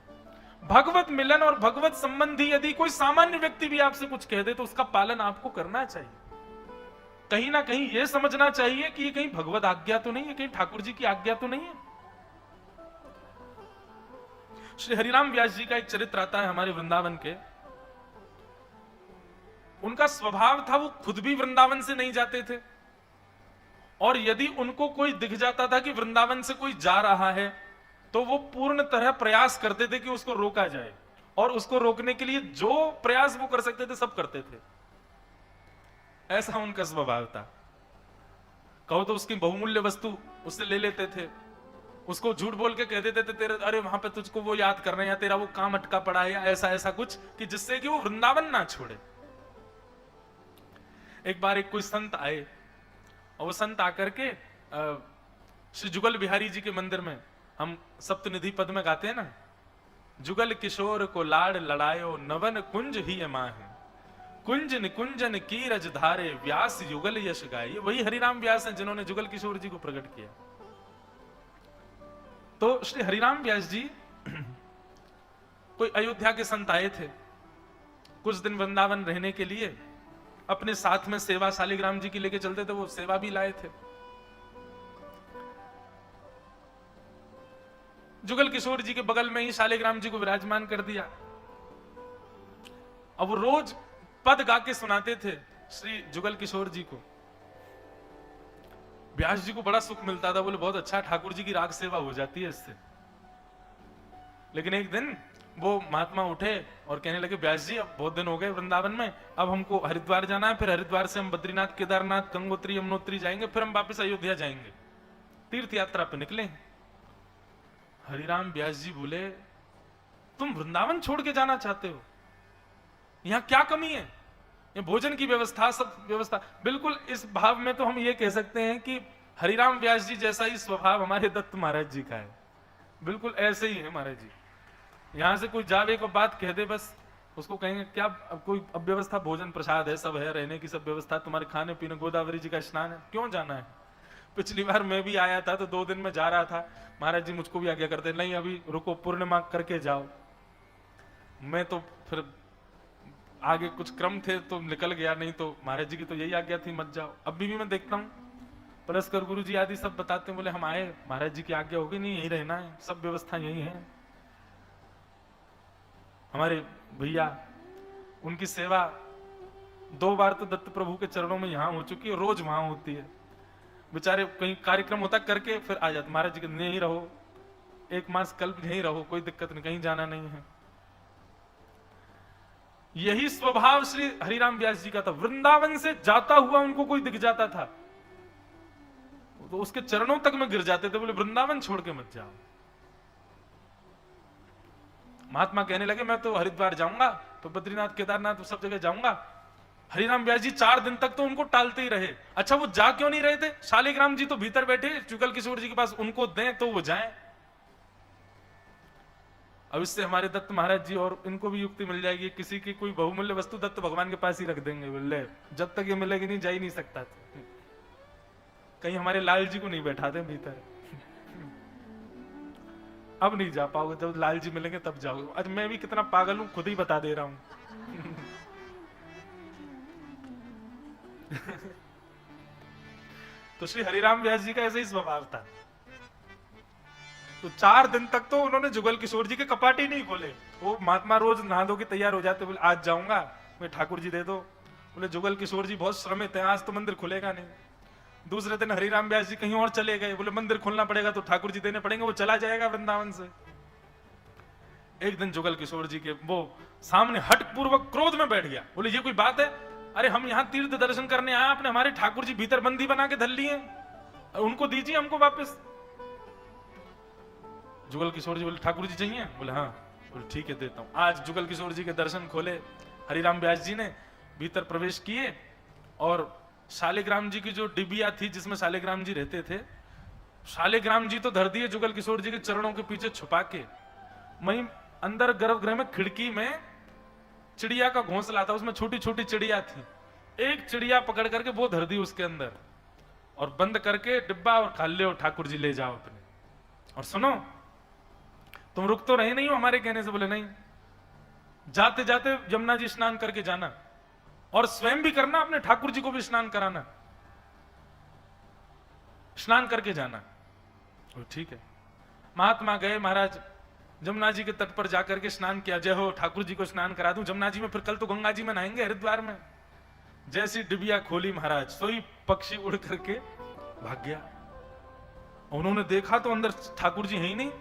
भगवत मिलन और भगवत संबंधी यदि कोई सामान्य व्यक्ति भी आपसे कुछ कह दे तो उसका पालन आपको करना चाहिए। कहीं ना कहीं यह समझना चाहिए कि ये कहीं भगवत आज्ञा तो नहीं है, कहीं ठाकुर जी की आज्ञा तो नहीं है। श्री हरिराम व्यास जी का एक चरित्र आता है हमारे वृंदावन के। उनका स्वभाव था वो खुद भी वृंदावन से नहीं जाते थे, और यदि उनको कोई दिख जाता था कि वृंदावन से कोई जा रहा है तो वो पूर्ण तरह प्रयास करते थे कि उसको रोका जाए, और उसको रोकने के लिए जो प्रयास वो कर सकते थे सब करते थे। ऐसा उनका स्वभाव था। कहो तो उसकी बहुमूल्य वस्तु उससे ले लेते थे, उसको झूठ बोल के कह देते थे तेरे, अरे वहां पे तुझको वो याद कर रहे हैं या तेरा वो काम अटका पड़ा है या ऐसा ऐसा कुछ, कि जिससे कि वो वृंदावन ना छोड़े। एक बार एक कोई संत आए, और वो संत आकर के श्री जुगल बिहारी जी के मंदिर में, हम सप्तनिधि पद में गाते हैं ना, जुगल किशोर को लाड़ लड़ायो, नवन कुंज ही माहे, कुंज निकुंजन की रज धारे, व्यास युगल यश गाए। वही हरिराम व्यास हैं जिन्होंने जुगल किशोर जी को प्रकट किया। तो श्री हरिराम व्यास जी कोई अयोध्या के संत आए थे, कुछ दिन वृंदावन रहने के लिए, अपने साथ में सेवा शालिग्राम जी की लेके चलते थे, वो सेवा भी लाए थे। जुगल किशोर जी के बगल में ही शालिग्राम जी को विराजमान कर दिया। अब वो रोज पद गा के सुनाते थे श्री जुगल किशोर जी को। व्यास जी को बड़ा सुख मिलता था, बोले बहुत अच्छा, ठाकुर जी की राग सेवा हो जाती है इससे। लेकिन एक दिन वो महात्मा उठे और कहने लगे, व्यास जी अब बहुत दिन हो गए वृंदावन में, अब हमको हरिद्वार जाना है, फिर हरिद्वार से हम बद्रीनाथ, केदारनाथ, गंगोत्री, यमुनोत्री जाएंगे, फिर हम वापस अयोध्या जाएंगे, तीर्थ यात्रा पे निकले। हरिराम व्यास जी बोले, तुम वृंदावन छोड़ के जाना चाहते हो, यहां क्या कमी है, ये भोजन की व्यवस्था, सब व्यवस्था। बिल्कुल इस भाव में तो हम ये कह सकते हैं कि हरिराम व्यास जी जैसा ही स्वभाव हमारे दत्त महाराज जी का है, बिल्कुल ऐसे ही है महाराज जी। यहां से कोई जावे को बात कह दे, बस उसको कहेंगे क्या, अब कोई अब व्यवस्था, भोजन प्रसाद है, सब है, रहने की सब व्यवस्था, तुम्हारे खाने पीने, गोदावरी जी का स्नान है, क्यों जाना है। पिछली बार मैं भी आया था तो 2 दिन में जा रहा था, महाराज जी मुझको भी आज्ञा करते, नहीं अभी रुको, पूर्णिमा करके जाओ। मैं तो फिर आगे कुछ क्रम थे तो निकल गया, नहीं तो महाराज जी की तो यही आज्ञा थी, मत जाओ। अभी भी मैं देखता हूँ परस्कर गुरु जी आदि सब बताते हैं, बोले हम आए, महाराज जी की आज्ञा होगी, नहीं यही रहना है, सब व्यवस्था यही है। हमारे भैया, उनकी सेवा 2 बार तो दत्त प्रभु के चरणों में यहाँ हो चुकी है, रोज वहां होती है। बेचारे कहीं कार्यक्रम होता करके फिर आ जाते, महाराज जी यहीं रहो, 1 मास कल यहीं रहो, कोई दिक्कत नहीं, कहीं जाना नहीं है। यही स्वभाव श्री हरिराम व्यास जी का था। वृंदावन से जाता हुआ उनको कोई दिख जाता था तो उसके चरणों तक में गिर जाते थे, बोले वृंदावन छोड़ के मत जाओ। महात्मा कहने लगे मैं तो हरिद्वार जाऊंगा, तो बद्रीनाथ, केदारनाथ, सब जगह जाऊंगा। हरिराम व्यास जी 4 दिन तक तो उनको टालते ही रहे। अच्छा वो जा क्यों नहीं रहे थे, शालिग्राम जी तो भीतर बैठे जुगल किशोर जी के पास, उनको दें तो वो जाएं। अब इससे हमारे दत्त महाराज जी और इनको भी युक्ति मिल जाएगी, किसी की कोई बहुमूल्य वस्तु दत्त भगवान के पास ही रख देंगे, बोले जब तक ये मिलेगी नहीं, जा ही नहीं सकता। कहीं हमारे लाल जी को नहीं बैठा दे भीतर, अब नहीं जा पाओगे, जब लाल जी मिलेंगे तब जाओगे। आज मैं भी कितना पागल हूं खुद ही बता दे रहा हूं। तो श्री हरिराम व्यास जी का ऐसा ही स्वभाव था। तो 4 दिन तक तो उन्होंने जुगल किशोर जी के कपाट ही नहीं खोले। वो महात्मा रोज नहा धो के तैयार हो जाते, बोले आज जाऊंगा मैं, ठाकुर जी दे दो। बोले जुगल किशोर जी बहुत श्रमित हैं, आज तो मंदिर खुलेगा नहीं। दूसरे दिन हरिराम व्यास जी कहीं और चले गए, बोले मंदिर खोलना पड़ेगा तो ठाकुर जी देने पड़ेंगे, वो चला जाएगा वृंदावन से। एक दिन जुगल किशोर जी के वो सामने हट पूर्वक क्रोध में बैठ गया, बोले ये कोई बात है, अरे हम यहाँ तीर्थ दर्शन करने आए, आपने हमारे ठाकुर जी भीतर बंदी बना के धर लिए, उनको दीजिए हमको वापस। जुगल किशोर जी बोले ठाकुर जी चाहिए? बोले हाँ। बोले ठीक है देता हूं। आज जुगल किशोर जी के दर्शन खोले, हरिराम व्यास जी ने भीतर प्रवेश किए और शालिग्राम जी की जो डिबिया थी जिसमें शालिग्राम जी रहते थे, शालिग्राम जी तो धर दिए जुगल किशोर जी के चरणों के पीछे छुपा के। वहीं अंदर गर्भगृह में खिड़की में चिड़िया का घोंसला था, उसमें छोटी छोटी चिड़िया थी, एक चिड़िया पकड़ करके वो धर दी उसके अंदर और बंद करके डिब्बा और खा ले, ठाकुर जी ले जाओ अपने। और सुनो, तुम रुक तो रहे नहीं हो हमारे कहने से? बोले नहीं। जाते जाते यमुना जी स्नान करके जाना और स्वयं भी करना, अपने ठाकुर जी को भी स्नान कराना, स्नान करके जाना। ठीक है। महात्मा गए, महाराज जमुना जी के तट पर जाकर के स्नान किया। जय हो, ठाकुर जी को स्नान करा दूं जमुना जी में, फिर कल तो गंगा जी में नहाएंगे हरिद्वार में। जैसी डिबिया खोली महाराज, सोई पक्षी उड़ करके भाग गया। उन्होंने देखा तो अंदर ठाकुर जी है ही नहीं।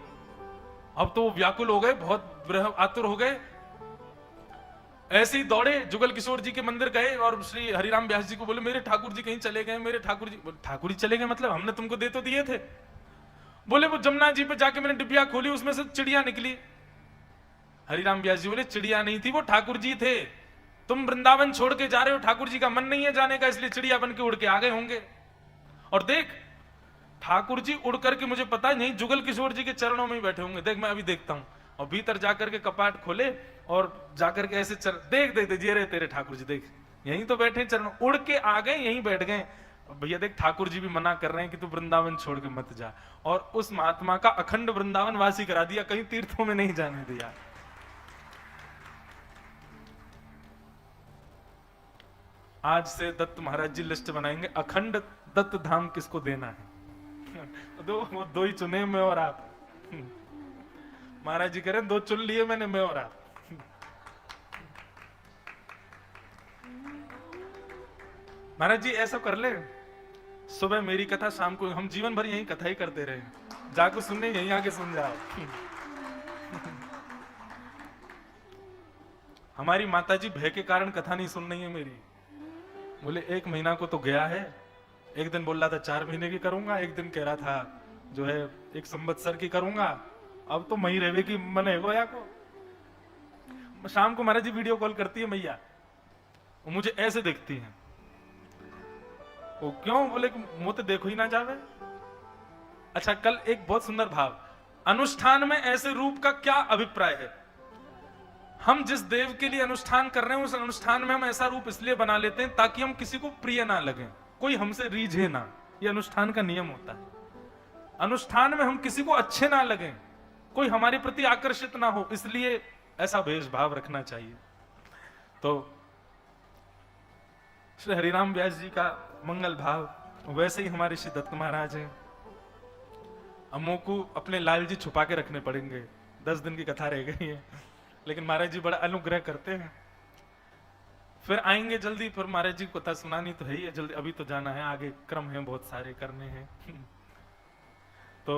अब तो व्याकुल हो गए, बहुत आतुर हो गए। ऐसे ही दौड़े, जुगल किशोर जी के मंदिर गए और श्री हरिराम व्यास जी को बोले मेरे ठाकुर जी कहीं चले गए, मेरे ठाकुर जी। ठाकुर जी चले गए मतलब? हमने तुमको दे तो दिए थे। बोले वो जमुना जी पे जाके मैंने डिबिया खोली, उसमें से चिड़िया निकली। हरिराम व्यास जी बोले चिड़िया नहीं थी, वो ठाकुर जी थे। तुम वृंदावन छोड़ के जा रहे हो, ठाकुर जी का मन नहीं है जाने का, इसलिए चिड़िया बन के उड़ के आ गए होंगे। और देख ठाकुर जी उड़ करके, मुझे पता नहीं, जुगल किशोर जी के चरणों में ही बैठे होंगे। देख मैं अभी देखता हूं। और भीतर जाकर के कपाट खोले और जाकर के ऐसे देख देख ये रहे तेरे ठाकुर जी, देख यहीं तो बैठे चरणों, उड़ के आ गए, यहीं बैठ गए। भैया देख ठाकुर जी भी मना कर रहे हैं कि तू वृंदावन छोड़ के मत जा। और उस महात्मा का अखंड वृंदावन वासी करा दिया, कहीं तीर्थों में नहीं जाने दिया। आज से दत्त महाराज जी लिस्ट बनाएंगे, अखंड दत्त धाम किसको देना है। वो दो ही चुने, मैं और आप। महाराज जी कह रहे 2 चुन लिए मैंने, मैं और आप। महाराज जी ऐसा कर ले, सुबह मेरी कथा, शाम को हम जीवन भर यही कथा ही करते रहे, जाकर सुनने यहीं आके सुन जाओ। हमारी माता जी भय के कारण कथा नहीं सुन रही है मेरी। बोले 1 महीना को तो गया है, एक दिन बोल रहा था 4 महीने की करूंगा, एक दिन कह रहा था जो है 1 संवत्सर की करूंगा, अब तो मई रेवे की मन है गोया को। शाम को महाराज जी वीडियो कॉल करती है मैया, वो मुझे ऐसे देखती हैं। वो क्यों? बोले मुंह तो देखो ही ना जावे। अच्छा, कल एक बहुत सुंदर भाव, अनुष्ठान में ऐसे रूप का क्या अभिप्राय है? हम जिस देव के लिए अनुष्ठान कर रहे हैं, उस अनुष्ठान में हम ऐसा रूप इसलिए बना लेते हैं ताकि हम किसी को प्रिय ना लगे, कोई हमसे रीझे ना। ये अनुष्ठान का नियम होता है। अनुष्ठान में हम किसी को अच्छे ना लगे, कोई हमारे प्रति आकर्षित ना हो, इसलिए ऐसा भेदभाव रखना चाहिए। तो श्री हरिराम व्यास जी का मंगल भाव, वैसे ही हमारे श्री दत्त महाराज हैं। अम्मों को अपने लाल जी छुपा के रखने पड़ेंगे, 10 दिन की कथा रह गई है, लेकिन महाराज जी बड़ा अनुग्रह करते हैं। फिर आएंगे जल्दी, फिर महाराज जी को कथा सुनानी तो है ही है जल्दी, अभी तो जाना है, आगे क्रम है, बहुत सारे करने हैं। तो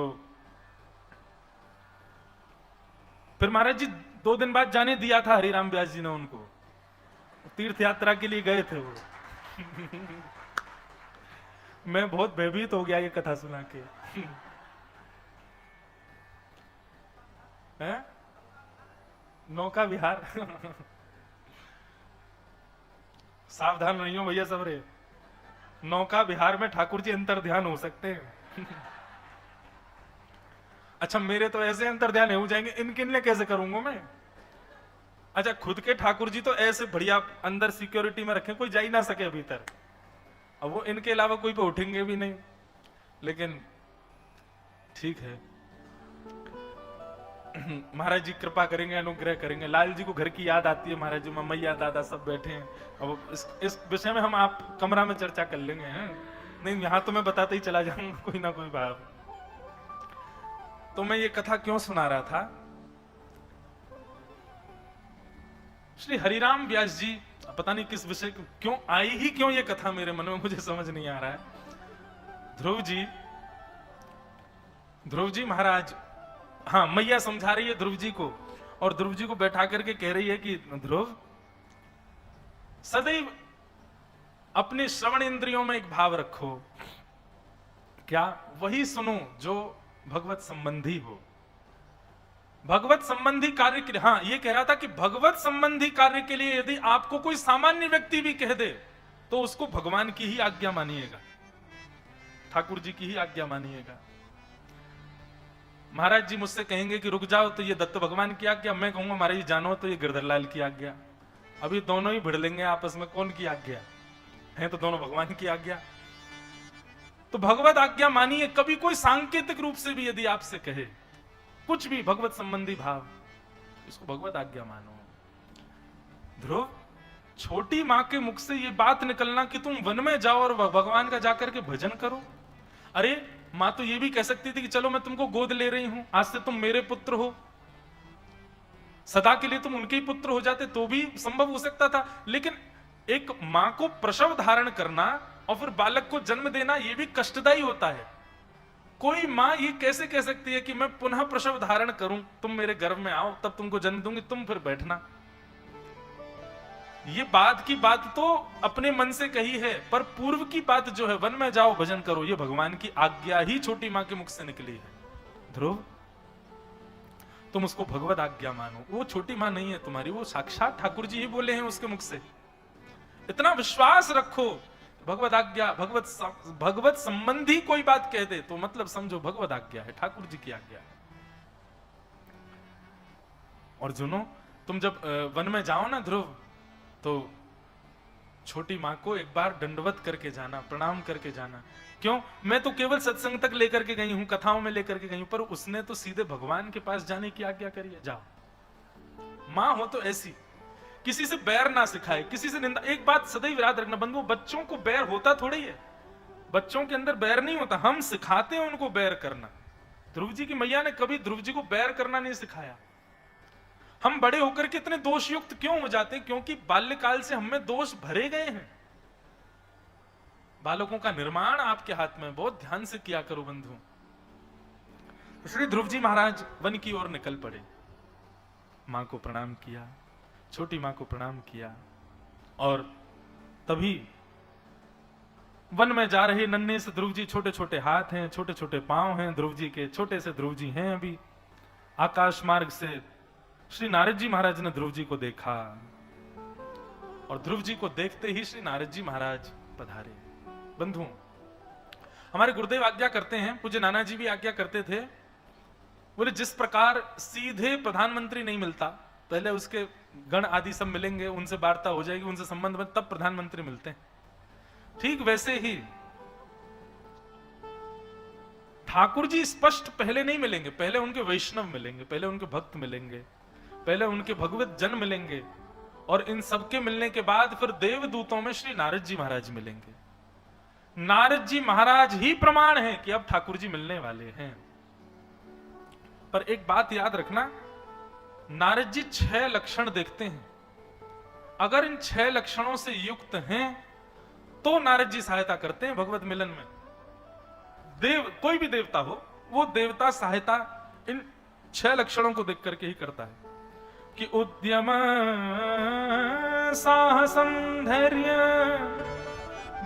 फिर महाराज जी 2 दिन बाद जाने दिया था हरिराम व्यास जी ने उनको, तीर्थ यात्रा के लिए गए थे वो। मैं बहुत भयभीत हो गया ये कथा सुना के। नौका विहार। सावधान रहियो भैया सब रे, नौका विहार में ठाकुर जी अंतर ध्यान हो सकते हैं। अच्छा, मेरे तो ऐसे अंतर ध्यान हो जाएंगे, इनके लिए कैसे करूंगा मैं? अच्छा, खुद के ठाकुर जी तो ऐसे बढ़िया अंदर सिक्योरिटी में रखे, कोई जा ही ना सके भीतर, अब वो इनके अलावा कोई पे उठेंगे भी नहीं। लेकिन ठीक है, महाराज जी कृपा करेंगे, अनुग्रह करेंगे। लाल जी को घर की याद आती है, महाराज जी मैया दादा सब बैठे हैं। अब इस विषय में हम आप कमरा में चर्चा कर लेंगे, हैं? नहीं, यहां तो मैं बताते ही चला जाऊंगा कोई ना कोई बात। तो मैं ये कथा क्यों सुना रहा था? श्री हरिराम व्यास जी, पता नहीं किस विषय क्यों आई ही क्यों ये कथा मेरे मन में, मुझे समझ नहीं आ रहा है। ध्रुव जी महाराज, हाँ, मैया समझा रही है ध्रुव जी को, और ध्रुव जी को बैठा करके कह रही है कि ध्रुव, सदैव अपने श्रवण इंद्रियों में एक भाव रखो, क्या? वही सुनो जो भगवत संबंधी हो। भगवत संबंधी कार्य के लिए, हाँ ये कह रहा था कि भगवत संबंधी कार्य के लिए यदि आपको कोई सामान्य व्यक्ति भी कह दे तो उसको भगवान की ही आज्ञा मानिएगा, ठाकुर जी की ही आज्ञा मानिएगा। महाराज जी मुझसे कहेंगे कि रुक जाओ, तो ये दत्त भगवान की आज्ञा, मैं कहूंगा महाराज जी जानो तो ये गिरधर लाल की आज्ञा। अभी दोनों ही भिड़ लेंगे आपस में, कौन की आज्ञा है? तो दोनों भगवान की आज्ञा। तो भगवत आज्ञा मानिए। कभी कोई सांकेतिक रूप से भी यदि आपसे कहे कुछ भी भगवत संबंधी भाव, इसको भगवत आज्ञा मानो। ध्रुव, छोटी मां के मुख से ये बात निकलना कि तुम वन में जाओ और भगवान का जाकर के भजन करो, अरे मां तो ये भी कह सकती थी कि चलो मैं तुमको गोद ले रही हूं, आज से तुम मेरे पुत्र हो, सदा के लिए तुम उनके ही पुत्र हो जाते तो भी संभव हो सकता था। लेकिन एक मां को प्रसव धारण करना और फिर बालक को जन्म देना, यह भी कष्टदायी होता है। कोई मां ये कैसे कह सकती है कि मैं पुनः प्रसव धारण करूं, तुम मेरे गर्भ में आओ तब तुमको जन्म दूंगी, तुम फिर बैठना। ये बात की बात तो अपने मन से कही है, पर पूर्व की बात जो है वन में जाओ भजन करो, ये भगवान की आज्ञा ही छोटी मां के मुख से निकली है। ध्रुव, तुम उसको भगवत आज्ञा मानो। वो छोटी मां नहीं है तुम्हारी, वो साक्षात ठाकुर जी ही बोले हैं उसके मुख से। इतना विश्वास रखो। भगवत आज्ञा, भगवत संबंधी कोई बात कह दे तो मतलब समझो भगवत आज्ञा है, ठाकुर जी की आज्ञा है। और सुनो, तुम जब वन में जाओ ना ध्रुव, तो छोटी मां को एक बार दंडवत करके जाना, प्रणाम करके जाना। क्यों? मैं तो केवल सत्संग तक लेकर के गई हूं, कथाओं में लेकर के गई हूं, पर उसने तो सीधे भगवान के पास जाने की आज्ञा करी है। जाओ। मां हो तो ऐसी, किसी से बैर ना सिखाए, किसी से निंदा। एक बात सदैव याद रखना बंधु, बच्चों को बैर होता थोड़ी है, बच्चों के अंदर बैर नहीं होता, हम सिखाते हैं उनको बैर करना। ध्रुव जी की मैया ने कभी ध्रुव जी को बैर करना नहीं सिखाया। हम बड़े होकर के इतने दोषयुक्त क्यों हो जाते? क्योंकि बाल्यकाल से हमें दोष भरे गए हैं। बालकों का निर्माण आपके हाथ में, बहुत ध्यान से किया करो बंधु। श्री ध्रुव जी महाराज वन की ओर निकल पड़े, मां को प्रणाम किया, छोटी मां को प्रणाम किया, और तभी वन में जा रहे नन्हे से ध्रुव जी, छोटे छोटे हाथ हैं, छोटे छोटे पांव हैं ध्रुव जी के, छोटे से ध्रुव जी हैं अभी। आकाश मार्ग से श्री नारद जी महाराज ने ध्रुव जी को देखा, और ध्रुव जी को देखते ही श्री नारद जी महाराज पधारे। बंधु, हमारे गुरुदेव आज्ञा करते हैं, पूज्य नाना जी भी आज्ञा करते थे, बोले जिस प्रकार सीधे प्रधानमंत्री नहीं मिलता, पहले उसके गण आदि सब मिलेंगे, उनसे वार्ता हो जाएगी, उनसे संबंध में तब प्रधानमंत्री मिलते हैं, ठीक वैसे ही ठाकुर जी स्पष्ट पहले नहीं मिलेंगे, पहले उनके वैष्णव मिलेंगे, पहले उनके भक्त मिलेंगे, पहले उनके भगवत जन मिलेंगे, और इन सबके मिलने के बाद फिर देवदूतों में श्री नारद जी महाराज मिलेंगे। नारद जी महाराज ही प्रमाण है कि अब ठाकुर जी मिलने वाले हैं। पर एक बात याद रखना, नारद जी 6 लक्षण देखते हैं, अगर इन 6 लक्षणों से युक्त हैं तो नारद जी सहायता करते हैं भगवत मिलन में। कोई भी देवता हो, वो देवता सहायता इन 6 लक्षणों को देख करके ही करता है कि उद्यम साहसम धैर्य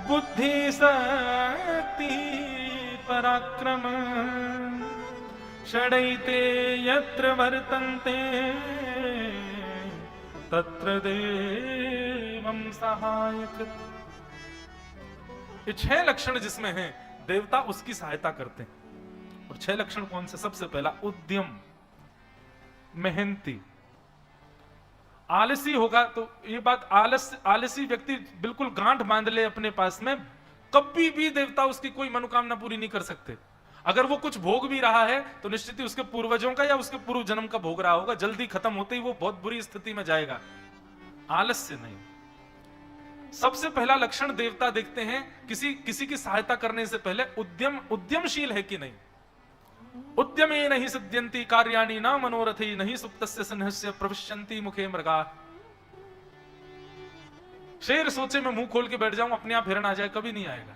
बुद्धि शक्ति पराक्रम षडैते यत्र वर्तन्ते तत्र देवं सहायकृत्। ये 6 लक्षण जिसमें हैं, देवता उसकी सहायता करते हैं। और 6 लक्षण कौन से? सबसे पहला उद्यम, मेहनती। आलसी होगा तो ये बात, आलसी व्यक्ति बिल्कुल गांठ बांध ले अपने पास में, कभी भी देवता उसकी कोई मनोकामना पूरी नहीं कर सकते। अगर वो कुछ भोग भी रहा है तो निश्चित ही उसके पूर्वजों का या उसके पूर्व जन्म का भोग रहा होगा, जल्दी खत्म होते ही वो बहुत बुरी स्थिति में जाएगा। आलस्य नहीं। सबसे पहला लक्षण देवता देखते हैं किसी की सहायता करने से पहले, उद्यमशील है कि नहीं। उद्यमे नहीं सिद्ध्यन्ति कार्याणि न मनोरथै नहीं सुप्तस्य सिंहस्य प्रविश्यन्ति मुखे मृगा। शेर सोचे मैं मुंह खोल के बैठ जाऊं अपने आप हिरण आ जाए, कभी नहीं आएगा।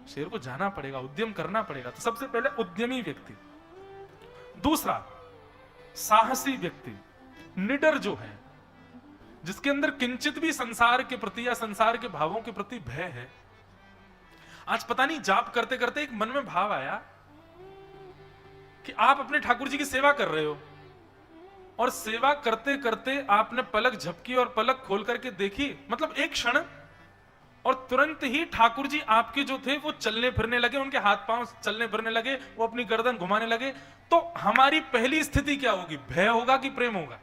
शेर को जाना पड़ेगा, उद्यम करना पड़ेगा। तो सबसे पहले उद्यमी व्यक्ति। दूसरा, साहसी व्यक्ति, निडर जो है, जिसके अंदर किंचित भी संसार के प्रति या संसार के भावों के प्रति भय है, आज पता नहीं जाप करते करते एक मन में भाव आया कि आप अपने ठाकुर जी की सेवा कर रहे हो, और सेवा करते करते आपने पलक झपकी और पलक खोल करके देखी, मतलब एक क्षण, और तुरंत ही ठाकुर जी आपके जो थे वो चलने फिरने लगे, उनके हाथ पांव चलने फिरने लगे, वो अपनी गर्दन घुमाने लगे, तो हमारी पहली स्थिति क्या होगी? भय होगा कि प्रेम होगा?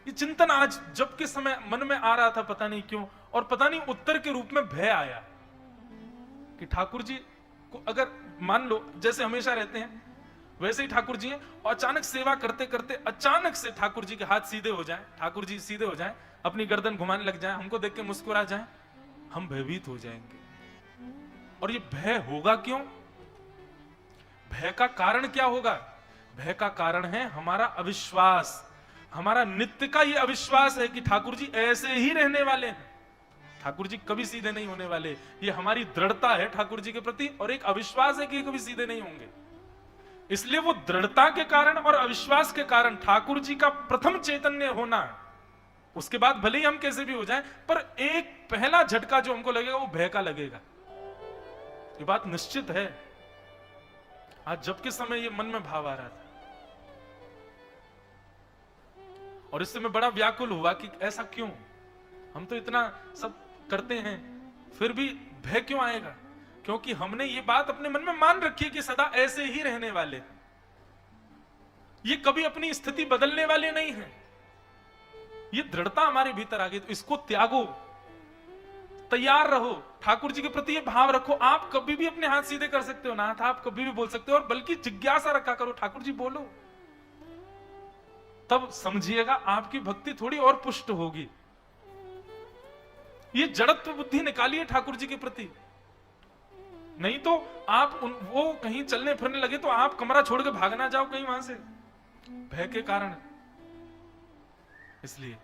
ये चिंतन आज जब के समय मन में आ रहा था, पता नहीं क्यों, और पता नहीं उत्तर के रूप में भय आया कि ठाकुर जी को अगर मान लो जैसे हमेशा रहते हैं वैसे ही ठाकुर जी हैं, और अचानक सेवा करते करते अचानक से ठाकुर जी के हाथ सीधे हो जाएं, ठाकुर जी सीधे हो जाएं, अपनी गर्दन घुमाने लग जाएं, हमको देख के मुस्कुरा जाएं, हम भयभीत हो जाएंगे। और ये भय होगा क्यों? भय का कारण क्या होगा? भय का कारण है हमारा अविश्वास, हमारा नित्य का ये अविश्वास है कि ठाकुर जी ऐसे ही रहने वाले हैं, ठाकुर जी कभी सीधे नहीं होने वाले। ये हमारी दृढ़ता है ठाकुर जी के प्रति, और एक अविश्वास है कि ये कभी सीधे नहीं होंगे। इसलिए वो दृढ़ता के कारण और अविश्वास के कारण ठाकुर जी का प्रथम चैतन्य होना, उसके बाद भले ही हम कैसे भी हो जाएं, पर एक पहला झटका जो हमको लगेगा वो भय का लगेगा। ये बात निश्चित है। आज जब के समय ये मन में भाव आ रहा था, और इससे मैं बड़ा व्याकुल हुआ कि ऐसा क्यों? हम तो इतना सब करते हैं, फिर भी भय क्यों आएगा? क्योंकि हमने ये बात अपने मन में मान रखी है कि सदा ऐसे ही रहने वाले, ये कभी अपनी स्थिति बदलने वाले नहीं हैं। ये दृढ़ता हमारे भीतर आ गई, तो इसको त्यागो, तैयार रहो, ठाकुर जी के प्रति ये भाव रखो। आप कभी भी अपने हाथ सीधे कर सकते हो, नाथ आप कभी भी बोल सकते हो, और बल्कि जिज्ञासा रखा करो, ठाकुर जी बोलो, तब समझिएगा आपकी भक्ति थोड़ी और पुष्ट होगी। ये जड़त्व बुद्धि निकालिए ठाकुर जी के प्रति, नहीं तो आप वो कहीं चलने फिरने लगे तो आप कमरा छोड़ के भागना जाओ कहीं वहां से, भय के कारण। इसलिए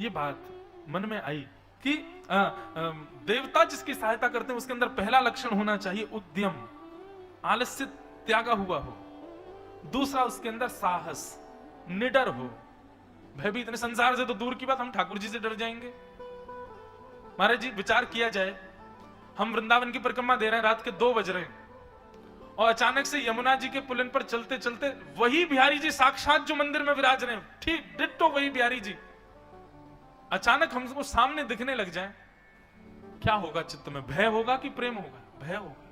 ये बात मन में आई कि देवता जिसकी सहायता करते हैं उसके अंदर पहला लक्षण होना चाहिए उद्यम, आलस्य त्यागा हुआ हो। दूसरा उसके अंदर साहस, निडर हो। भयभीत नहीं, संसार से तो दूर की बात, हम ठाकुर जी से डर जाएंगे। महाराज जी विचार किया जाए, हम वृंदावन की परिक्रमा दे रहे हैं, रात के 2 बज रहे हैं, और अचानक से यमुना जी के पुलिन पर चलते चलते वही बिहारी जी साक्षात जो मंदिर में विराज रहे हैं, ठीक डिट्टो वही बिहारी जी अचानक हमको सामने दिखने लग जाए, क्या होगा चित्त में? भय होगा कि प्रेम होगा? भय होगा।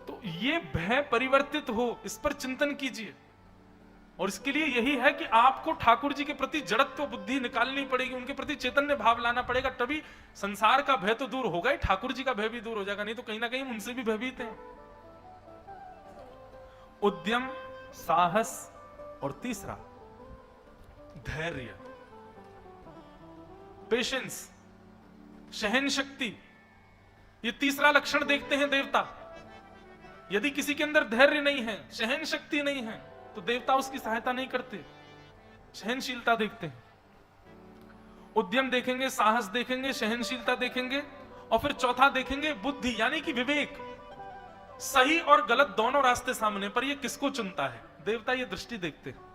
तो ये भय परिवर्तित हो, इस पर चिंतन कीजिए, और इसके लिए यही है कि आपको ठाकुर जी के प्रति जड़त्व बुद्धि निकालनी पड़ेगी, उनके प्रति चैतन्य भाव लाना पड़ेगा, तभी संसार का भय तो दूर होगा ही, ठाकुर जी का भय भी दूर हो जाएगा, नहीं तो कहीं ना कहीं उनसे भी भयभीत हैं। उद्यम, साहस, और तीसरा धैर्य, पेशेंस, सहन शक्ति। ये तीसरा लक्षण देखते हैं देवता। यदि किसी के अंदर धैर्य नहीं है, सहन शक्ति नहीं है, तो देवता उसकी सहायता नहीं करते, सहनशीलता देखते हैं। उद्यम देखेंगे, साहस देखेंगे, सहनशीलता देखेंगे, और फिर चौथा देखेंगे बुद्धि, यानी कि विवेक। सही और गलत दोनों रास्ते सामने, पर ये किसको चुनता है? देवता ये दृष्टि देखते हैं।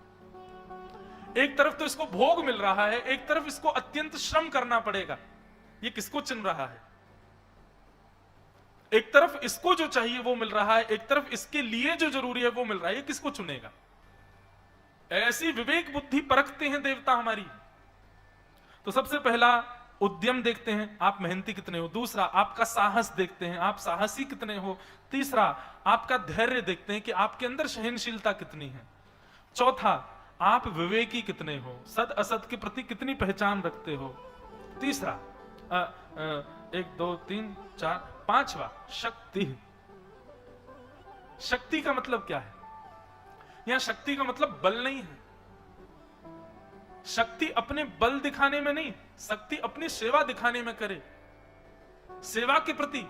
एक तरफ तो इसको भोग मिल रहा है, एक तरफ इसको अत्यंत श्रम करना पड़ेगा, ये किसको चुन रहा है? एक तरफ इसको जो चाहिए वो मिल रहा है, एक तरफ इसके लिए जो जरूरी है वो मिल रहा है, ये किसको चुनेगा? ऐसी विवेक बुद्धि परखते हैं देवता हमारी। तो सबसे पहला उद्यम देखते हैं, आप मेहनती कितने हो। दूसरा आपका साहस देखते हैं, आप साहसी कितने हो। तीसरा आपका धैर्य देखते हैं कि आपके अंदर सहनशीलता कितनी है। चौथा आप विवेकी कितने हो, सद असत के प्रति कितनी पहचान रखते हो। तीसरा 1 2 3 4 5वां शक्ति। शक्ति का मतलब क्या है? यहां शक्ति का मतलब बल नहीं है। शक्ति अपने बल दिखाने में नहीं, शक्ति अपनी सेवा दिखाने में करे। सेवा के प्रति,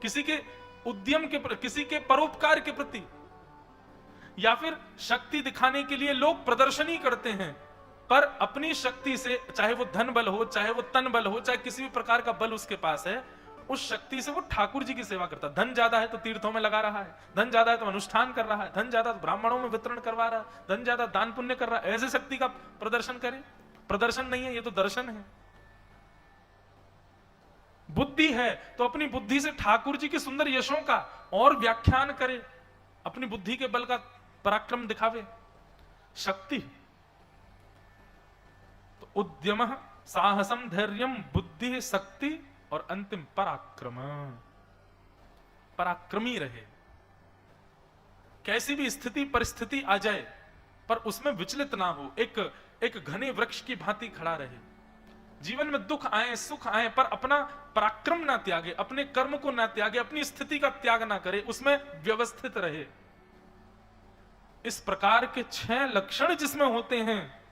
किसी के उद्यम के प्रति, किसी के परोपकार के प्रति। या फिर शक्ति दिखाने के लिए लोग प्रदर्शनी करते हैं, पर अपनी शक्ति से, चाहे वो धन बल हो, चाहे वो तन बल हो, चाहे किसी भी प्रकार का बल उसके पास है, उस शक्ति से वो ठाकुर जी की सेवा करता है। धन ज्यादा है तो तीर्थों में लगा रहा है, धन ज्यादा है तो अनुष्ठान कर रहा है, धन ज्यादा तो ब्राह्मणों में वितरण करवा रहा है, धन ज्यादा दान पुण्य कर रहा है। ऐसे शक्ति का प्रदर्शन करे? प्रदर्शन नहीं है, ये तो दर्शन है। बुद्धि है तो अपनी बुद्धि से ठाकुर जी के सुंदर यशों का और व्याख्यान करे, अपनी बुद्धि के बल का पराक्रम दिखावे। शक्ति तो उद्यम, साहसम, धैर्यम, बुद्धि, शक्ति और अंतिम पराक्रम। पराक्रमी रहे, कैसी भी स्थिति परिस्थिति आ जाए पर उसमें विचलित ना हो, एक घने वृक्ष की भांति खड़ा रहे। जीवन में दुख आए सुख आए पर अपना पराक्रम ना त्यागे, अपने कर्म को ना त्यागे, अपनी स्थिति का त्याग ना करे, उसमें व्यवस्थित रहे। इस प्रकार के 6 लक्षण जिसमें होते हैं,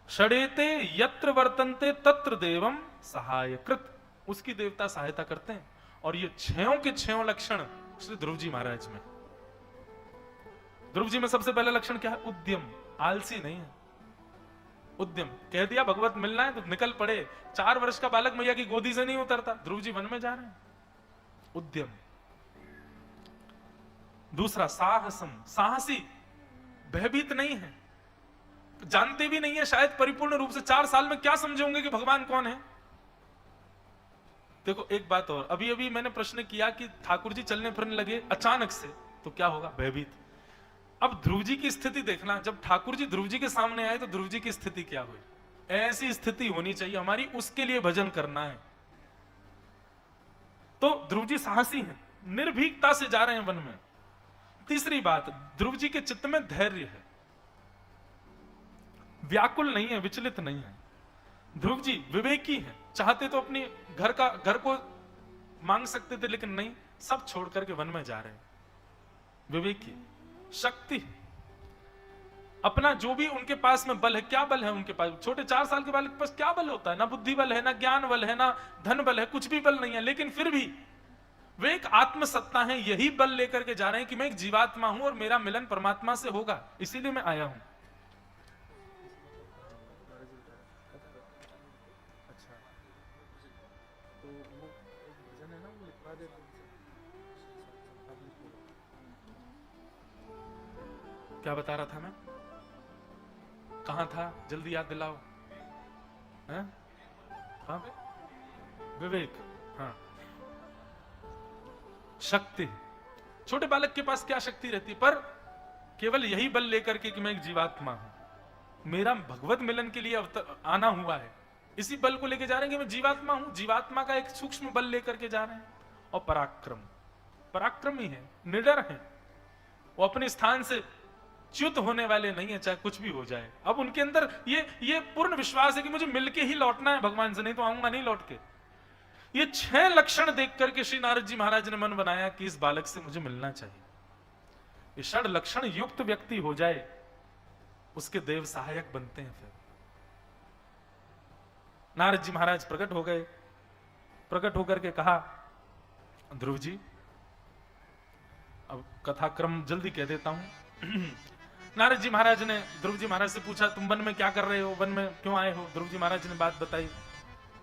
षडेते यत्र वर्तन्ते तत्र देवम सहायकृत, उसकी देवता सहायता करते हैं। और ये 6 के 6 लक्षण श्री ध्रुव जी महाराज में। ध्रुव जी में सबसे पहला लक्षण क्या है? उद्यम, आलसी नहीं है। उद्यम कह दिया भगवत मिलना है तो निकल पड़े। 4 वर्ष का बालक मैया की गोदी से नहीं उतरता, ध्रुव जी वन में जा रहे हैं। उद्यम। दूसरा साहसम, साहसी, भयभीत नहीं है, जानते भी नहीं है शायद परिपूर्ण रूप से। 4 साल में क्या समझोगे कि भगवान कौन है? देखो एक बात और, अभी अभी मैंने प्रश्न किया कि ठाकुर जी चलने फिरने लगे अचानक से तो क्या होगा? भयभीत। अब ध्रुव जी की स्थिति देखना, जब ठाकुर जी ध्रुव जी के सामने आए तो ध्रुव जी की स्थिति क्या हुई? ऐसी स्थिति होनी चाहिए हमारी, उसके लिए भजन करना है। तो ध्रुव जी साहसी हैं, निर्भीकता से जा रहे हैं वन में। तीसरी बात, ध्रुव जी के चित्त में धैर्य है, व्याकुल नहीं है, विचलित नहीं है। ध्रुव जी विवेकी हैं, चाहते तो अपनी घर को मांग सकते थे लेकिन नहीं, सब छोड़ करके वन में जा रहे हैं। विवेकी। शक्ति, अपना जो भी उनके पास में बल है, क्या बल है उनके पास? छोटे 4 साल के बालक के पास क्या बल होता है? ना बुद्धि बल है, ना ज्ञान बल है, ना धन बल है, कुछ भी बल नहीं है। लेकिन फिर भी वे एक आत्मसत्ता है, यही बल लेकर के जा रहे हैं कि मैं एक जीवात्मा हूं और मेरा मिलन परमात्मा से होगा, इसीलिए मैं आया हूं। क्या बता रहा था मैं? कहां था? जल्दी याद दिलाओ। हैं? हाँ? विवेक। हाँ। शक्ति, छोटे बालक के पास क्या शक्ति रहती? पर केवल यही बल लेकर के कि मैं एक जीवात्मा हूं, मेरा भगवत मिलन के लिए आना हुआ है, इसी बल को लेकर जा रहे हैं कि मैं जीवात्मा हूं। जीवात्मा का एक सूक्ष्म बल लेकर के जा रहे हैं। और पराक्रम, पराक्रमी है, निडर है, वो अपने स्थान से च्युत होने वाले नहीं है, चाहे कुछ भी हो जाए। अब उनके अंदर ये पूर्ण विश्वास है कि मुझे मिलके ही लौटना है भगवान से, नहीं तो आऊंगा नहीं लौट के। ये 6 लक्षण देख करके श्री नारद जी महाराज ने मन बनाया कि इस बालक से मुझे मिलना चाहिए। ये 6 लक्षण युक्त व्यक्ति हो जाए, उसके देव सहायक बनते हैं। फिर नारद जी महाराज प्रकट हो गए। प्रकट होकर के कहा, ध्रुव जी, अब कथाक्रम जल्दी कह देता हूं। नारद जी महाराज ने ध्रुव जी महाराज से पूछा, तुम वन में क्या कर रहे हो, वन में क्यों आए हो? ध्रुव जी महाराज ने बात बताई।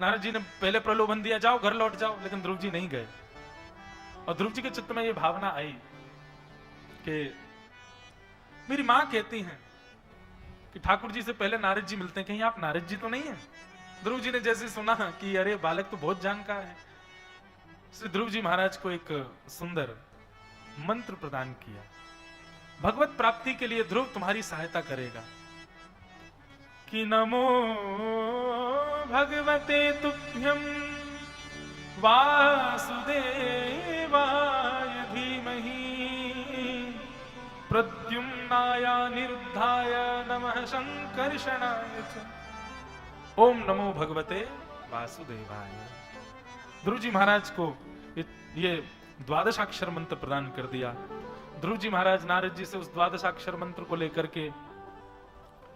नारद जी ने पहले प्रलोभन दिया, जाओ घर लौट जाओ, लेकिन ध्रुव जी नहीं गए। और ध्रुव जी के चित्त में यह भावना आई कि मेरी मां कहती हैं कि ठाकुर जी से पहले नारद जी मिलते हैं, कहीं आप नारद जी तो नहीं है? ध्रुव जी ने जैसे सुना कि अरे बालक तो बहुत जानकार है, श्री ध्रुव जी महाराज को एक सुंदर मंत्र प्रदान किया। भगवत प्राप्ति के लिए ध्रुव तुम्हारी सहायता करेगा। कि नमो भगवते तुभ्यं वासुदेवाय धीमहि प्रद्युम्नाय निरुद्धाय नमः संकर्षणाय च। ओम नमो भगवते वासुदेवाय। ध्रुव जी महाराज को ये 12 अक्षर मंत्र प्रदान कर दिया। ध्रुव जी महाराज नारद जी से उस 12 अक्षर मंत्र को लेकर के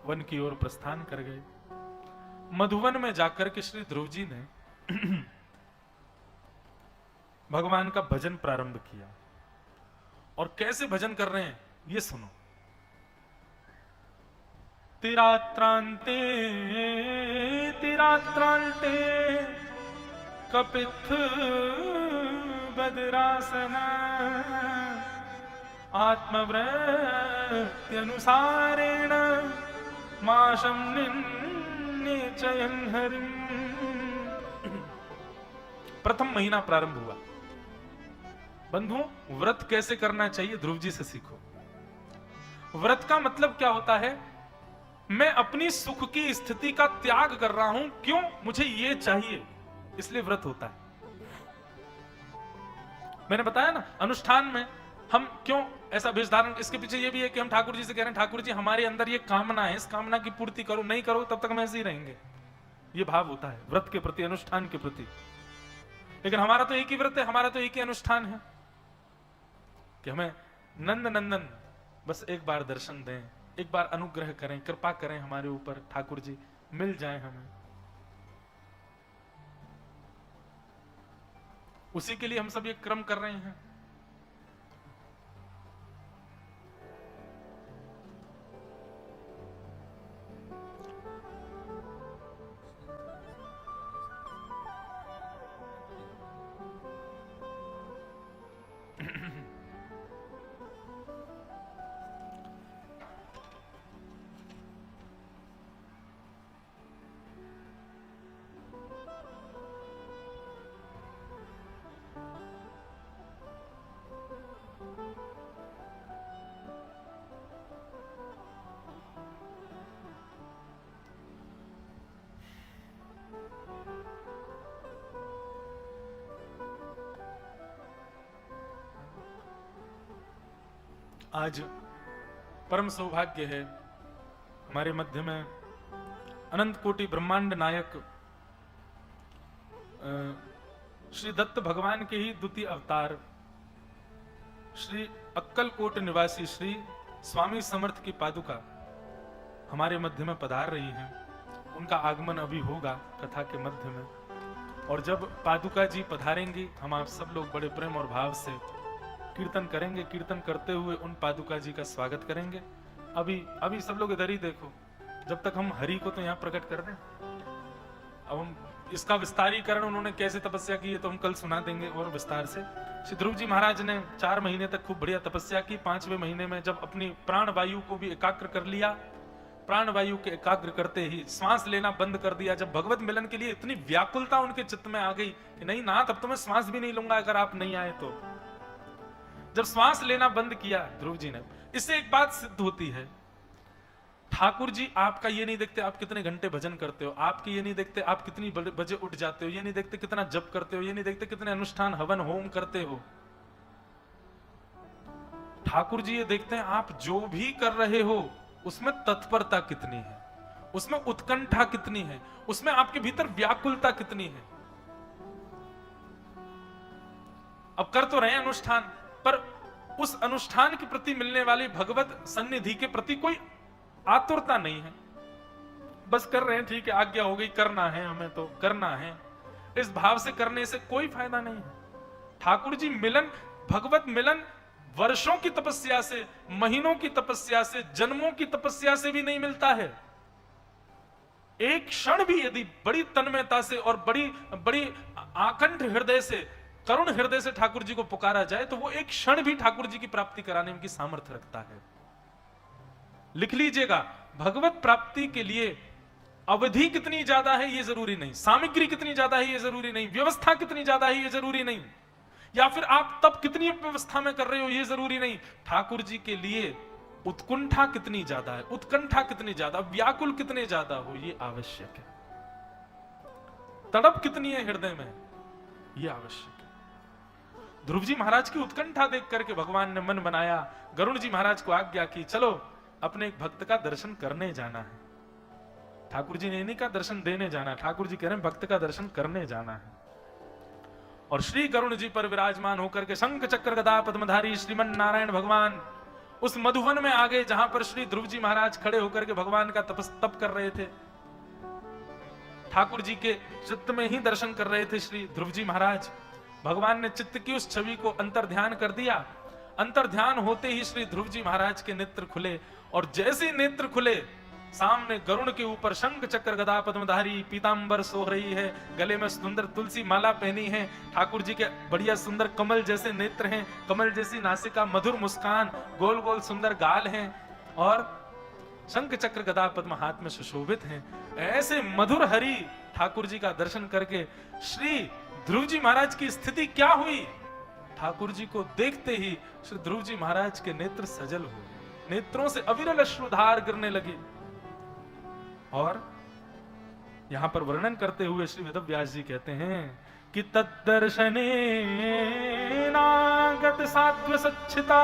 वन की ओर प्रस्थान कर गए। मधुवन में जाकर के श्री ध्रुव जी ने भगवान का भजन प्रारंभ किया। और कैसे भजन कर रहे हैं ये सुनो। तिरात्रांते तिरात्रांते कपित्थ बदरासन आत्मवृत्त्यनुसारेण माशं निश्चयं हरिम। प्रथम महीना प्रारंभ हुआ। बंधुओं, व्रत कैसे करना चाहिए ध्रुव जी से सीखो। व्रत का मतलब क्या होता है? मैं अपनी सुख की स्थिति का त्याग कर रहा हूं। क्यों? मुझे ये चाहिए, इसलिए व्रत होता है। मैंने बताया ना, अनुष्ठान में हम क्यों ऐसा वेश धारण, इसके पीछे ये भी है कि हम ठाकुर जी से कह रहे हैं, ठाकुर जी हमारे अंदर ये कामना है, इस कामना की पूर्ति करो, नहीं करो तब तक हम ऐसे ही रहेंगे। ये भाव होता है व्रत के प्रति, अनुष्ठान के प्रति। लेकिन हमारा तो एक ही व्रत है, हमारा तो एक ही अनुष्ठान है कि हमें नंद नंदन बस एक बार दर्शन दें, एक बार अनुग्रह करें, कृपा करें हमारे ऊपर, ठाकुर जी मिल जाए हमें। उसी के लिए हम सब ये क्रम कर रहे हैं। आज परम सौभाग्य है, हमारे मध्य में अनंत कोटि ब्रह्मांड नायक श्री दत्त भगवान के ही द्वितीय अवतार श्री अक्कलकोट निवासी श्री स्वामी समर्थ की पादुका हमारे मध्य में पधार रही हैं। उनका आगमन अभी होगा कथा के मध्य में, और जब पादुका जी पधारेंगी, हम आप सब लोग बड़े प्रेम और भाव से कीर्तन करेंगे। कीर्तन करते हुए उन पादुका जी का स्वागत करेंगे। अभी सब लोग इधर ही देखो, जब तक हम हरि को तो यहाँ प्रकट कर दें। अब हम इसका विस्तारीकरण उन्होंने कैसे तपस्या की है तो हम कल सुना देंगे और विस्तार से। श्री ध्रुव जी महाराज ने 4 महीने तक खूब बढ़िया तपस्या की। 5वें महीने में जब अपनी प्राण वायु को भी एकाग्र कर लिया, प्राण वायु के एकाग्र करते ही श्वास लेना बंद कर दिया। जब भगवत मिलन के लिए इतनी व्याकुलता उनके चित्त में आ गई कि नहीं नाथ, अब तो मैं श्वास भी नहीं लूंगा अगर आप नहीं आए तो। जब श्वास लेना बंद किया ध्रुव जी ने, इससे एक बात सिद्ध होती है, ठाकुर जी आपका ये नहीं देखते आप कितने घंटे भजन करते हो, आपके ये नहीं देखते आप कितनी बजे उठ जाते हो, ये नहीं देखते कितना जप करते हो, ये नहीं देखते कितने अनुष्ठान हवन होम करते हो। ठाकुर जी ये देखते हैं आप जो भी कर रहे हो उसमें तत्परता कितनी है, उसमें उत्कंठा कितनी है, उसमें आपके भीतर व्याकुलता कितनी है। अब कर तो रहे अनुष्ठान, पर उस अनुष्ठान के प्रति मिलने वाली भगवत सन्निधि के प्रति कोई आतुरता नहीं है। बस कर रहे हैं, ठीक है, आज्ञा हो गई, करना है हमें तो करना है। इस भाव से करने से कोई फायदा नहीं है। ठाकुर जी मिलन, भगवत मिलन वर्षों की तपस्या से, महीनों की तपस्या से, जन्मों की तपस्या से भी नहीं मिलता है। एक क्षण भी यदि बड़ी तन्मयता से और बड़ी आकंठ हृदय से, करुण हृदय से ठाकुर जी को पुकारा जाए तो वो एक क्षण भी ठाकुर जी की प्राप्ति कराने की सामर्थ्य रखता है। लिख लीजिएगा, भगवत प्राप्ति के लिए अवधि कितनी ज्यादा है ये जरूरी नहीं, सामग्री कितनी ज्यादा है ये जरूरी नहीं, व्यवस्था कितनी ज्यादा है ये जरूरी नहीं, या फिर आप तब कितनी व्यवस्था में कर रहे हो ये जरूरी नहीं। ठाकुर जी के लिए उत्कुंठा कितनी ज्यादा है, उत्कंठा कितनी ज्यादा, व्याकुल कितने ज्यादा हो ये आवश्यक है। तड़प कितनी है हृदय में ये आवश्यक है। ध्रुव जी महाराज की उत्कंठा देख करके भगवान ने मन बनाया, गरुड़ जी महाराज को आज्ञा की, चलो अपने एक भक्त का दर्शन करने जाना है। ठाकुर जी ने इन्हीं का दर्शन देने जाना, ठाकुर जी कह रहे हैं भक्त का दर्शन करने जाना है। और श्री गरुड़ जी पर विराजमान होकर के शंख चक्र गदा पद्मधारी श्रीमन नारायण भगवान उस मधुवन में आ गए जहां पर श्री ध्रुव जी महाराज खड़े होकर के भगवान का तप कर रहे थे। ठाकुर जी के चित्त में ही दर्शन कर रहे थे श्री ध्रुव जी महाराज। भगवान ने चित्त की उस छवि को अंतर्ध्यान कर दिया। अंतर्ध्यान होते ही श्री ध्रुव जी महाराज के नेत्र खुले, और जैसे नेत्र खुले सामने गरुड़ के ऊपर शंख चक्र गदा पद्मधारी पीतांबर सोह रही है, गले में सुंदर तुलसी माला पहनी है। ठाकुर जी के बढ़िया सुंदर कमल जैसे नेत्र हैं, कमल जैसी नासिका, मधुर मुस्कान, गोल गोल सुंदर गाल हैं और शंख चक्र गदा पद्म हाथ में सुशोभित हैं। ऐसे मधुर हरि ठाकुर जी का दर्शन करके श्री ध्रुव जी महाराज की स्थिति क्या हुई? ठाकुर जी को देखते ही श्री ध्रुव जी महाराज के नेत्र सजल हो, नेत्रों से अविरल अश्रुधार गिरने लगे। और यहां पर वर्णन करते हुए श्री वेदव्यास जी कहते हैं कि तद्दर्शने नागत सात्व सच्चिता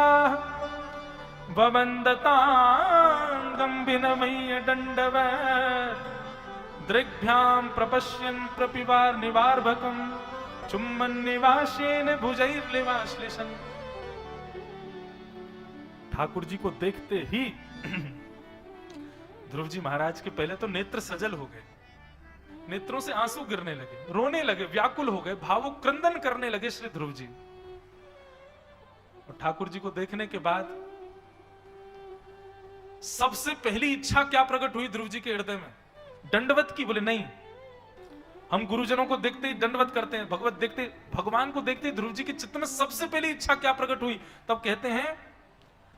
ववन्दतांगं विनमय्य दण्डवत् दृग्भ्यां प्रपश्यन् प्रपिवार निवार्भकं चुम्बन निवासेन भुजैर्लिवाश्लिशन्। ठाकुर जी को देखते ही ध्रुव जी महाराज के पहले तो नेत्र सजल हो गए, नेत्रों से आंसू गिरने लगे, रोने लगे, व्याकुल हो गए, भावुक क्रंदन करने लगे श्री ध्रुव जी। और ठाकुर जी को देखने के बाद सबसे पहली इच्छा क्या प्रकट हुई ध्रुव जी के हृदय में? दंडवत की। बोले नहीं, हम गुरुजनों को देखते ही दंडवत करते हैं, भगवान को देखते ही ध्रुव जी के चित्त में सबसे पहली इच्छा क्या प्रकट हुई? तब कहते हैं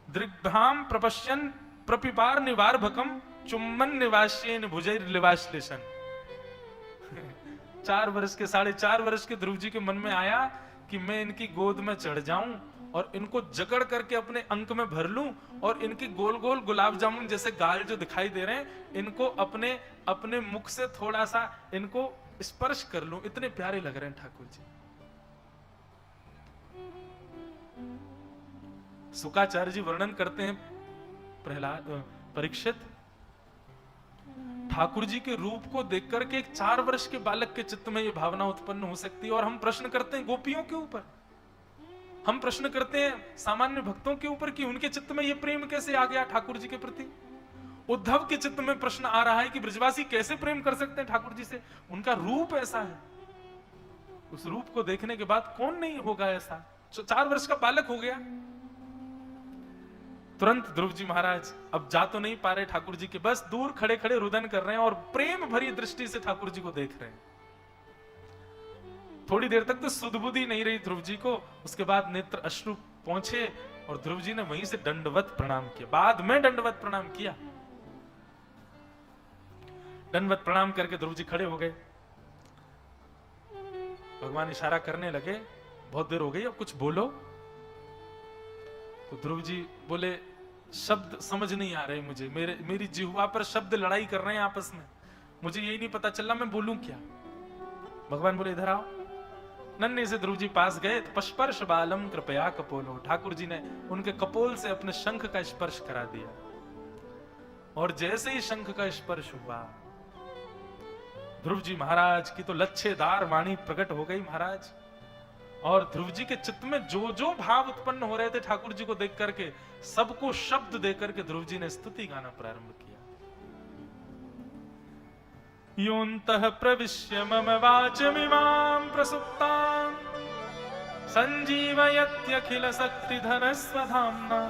दृग्भ्याम प्रपश्यन प्रपिपार निवार्भकम चुम्बन निवास्येन भुजैर्लिवाश्लिशन्। 4 वर्ष के 4.5 वर्ष के ध्रुव जी के मन में आया कि मैं इनकी गोद में चढ़ जाऊं और इनको जकड़ करके अपने अंक में भर लूं और इनकी गोल गोल गुलाब जामुन जैसे गाल जो दिखाई दे रहे हैं, इनको अपने अपने मुख से थोड़ा सा इनको स्पर्श कर लूं। इतने प्यारे लग रहे हैं ठाकुर जी। शुकाचार्य जी वर्णन करते हैं, परीक्षित, ठाकुर जी के रूप को देख करके एक 4 वर्ष के बालक के चित्त में यह भावना उत्पन्न हो सकती है। और हम प्रश्न करते हैं गोपियों के ऊपर, हम प्रश्न करते हैं सामान्य भक्तों के ऊपर कि उनके चित्त में यह प्रेम कैसे आ गया ठाकुर जी के प्रति। उद्धव के चित्त में प्रश्न आ रहा है कि ब्रजवासी कैसे प्रेम कर सकते हैं ठाकुर जी से, उनका रूप ऐसा है। उस रूप को देखने के बाद कौन नहीं होगा ऐसा? 4 वर्ष का बालक हो गया। तुरंत ध्रुव जी महाराज अब जा तो नहीं पा रहे ठाकुर जी के, बस दूर खड़े खड़े रुदन कर रहे हैं और प्रेम भरी दृष्टि से ठाकुर जी को देख रहे हैं। थोड़ी देर तक तो सुधबुद्धि नहीं रही ध्रुव जी को, उसके बाद नेत्र अश्रु पहुंचे और ध्रुव जी ने वहीं से दंडवत प्रणाम किया। बाद में दंडवत प्रणाम किया। दंडवत प्रणाम करके ध्रुव जी खड़े हो गए। भगवान इशारा करने लगे, बहुत देर हो गई, अब कुछ बोलो। तो ध्रुव जी बोले, शब्द समझ नहीं आ रहे मुझे, मेरी जिह्वा पर शब्द लड़ाई कर रहे हैं आपस में, मुझे यही नहीं पता चल रहा मैं बोलूं क्या। भगवान बोले इधर आओ। नन्हे से ध्रुव जी पास गए, पस्पर्श बालम कृपया कपोलो। ठाकुर जी ने उनके कपोल से अपने शंख का स्पर्श करा दिया और जैसे ही शंख का स्पर्श हुआ, ध्रुव जी महाराज की तो लच्छेदार वाणी प्रकट हो गई महाराज। और ध्रुव जी के चित्त में जो जो भाव उत्पन्न हो रहे थे ठाकुर जी को देख करके, सबको शब्द दे करके ध्रुव जी ने स्तुति गाना प्रारंभ किया। योऽन्तः प्रविश्य मम वाचमिमां प्रसुप्तां संजीवयत्यखिल शक्तिधर स्वधाम्ना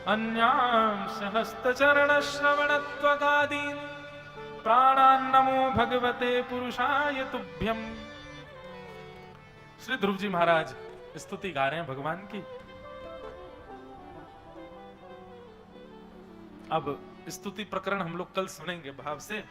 अन्यांश हस्तचरण श्रवणत्वगादीन् प्राणान्नमो भगवते पुरुषाय तुभ्यम्। श्री ध्रुव जी महाराज स्तुति गा रहे हैं भगवान की। अब स्तुति प्रकरण हम लोग कल सुनेंगे भाव से।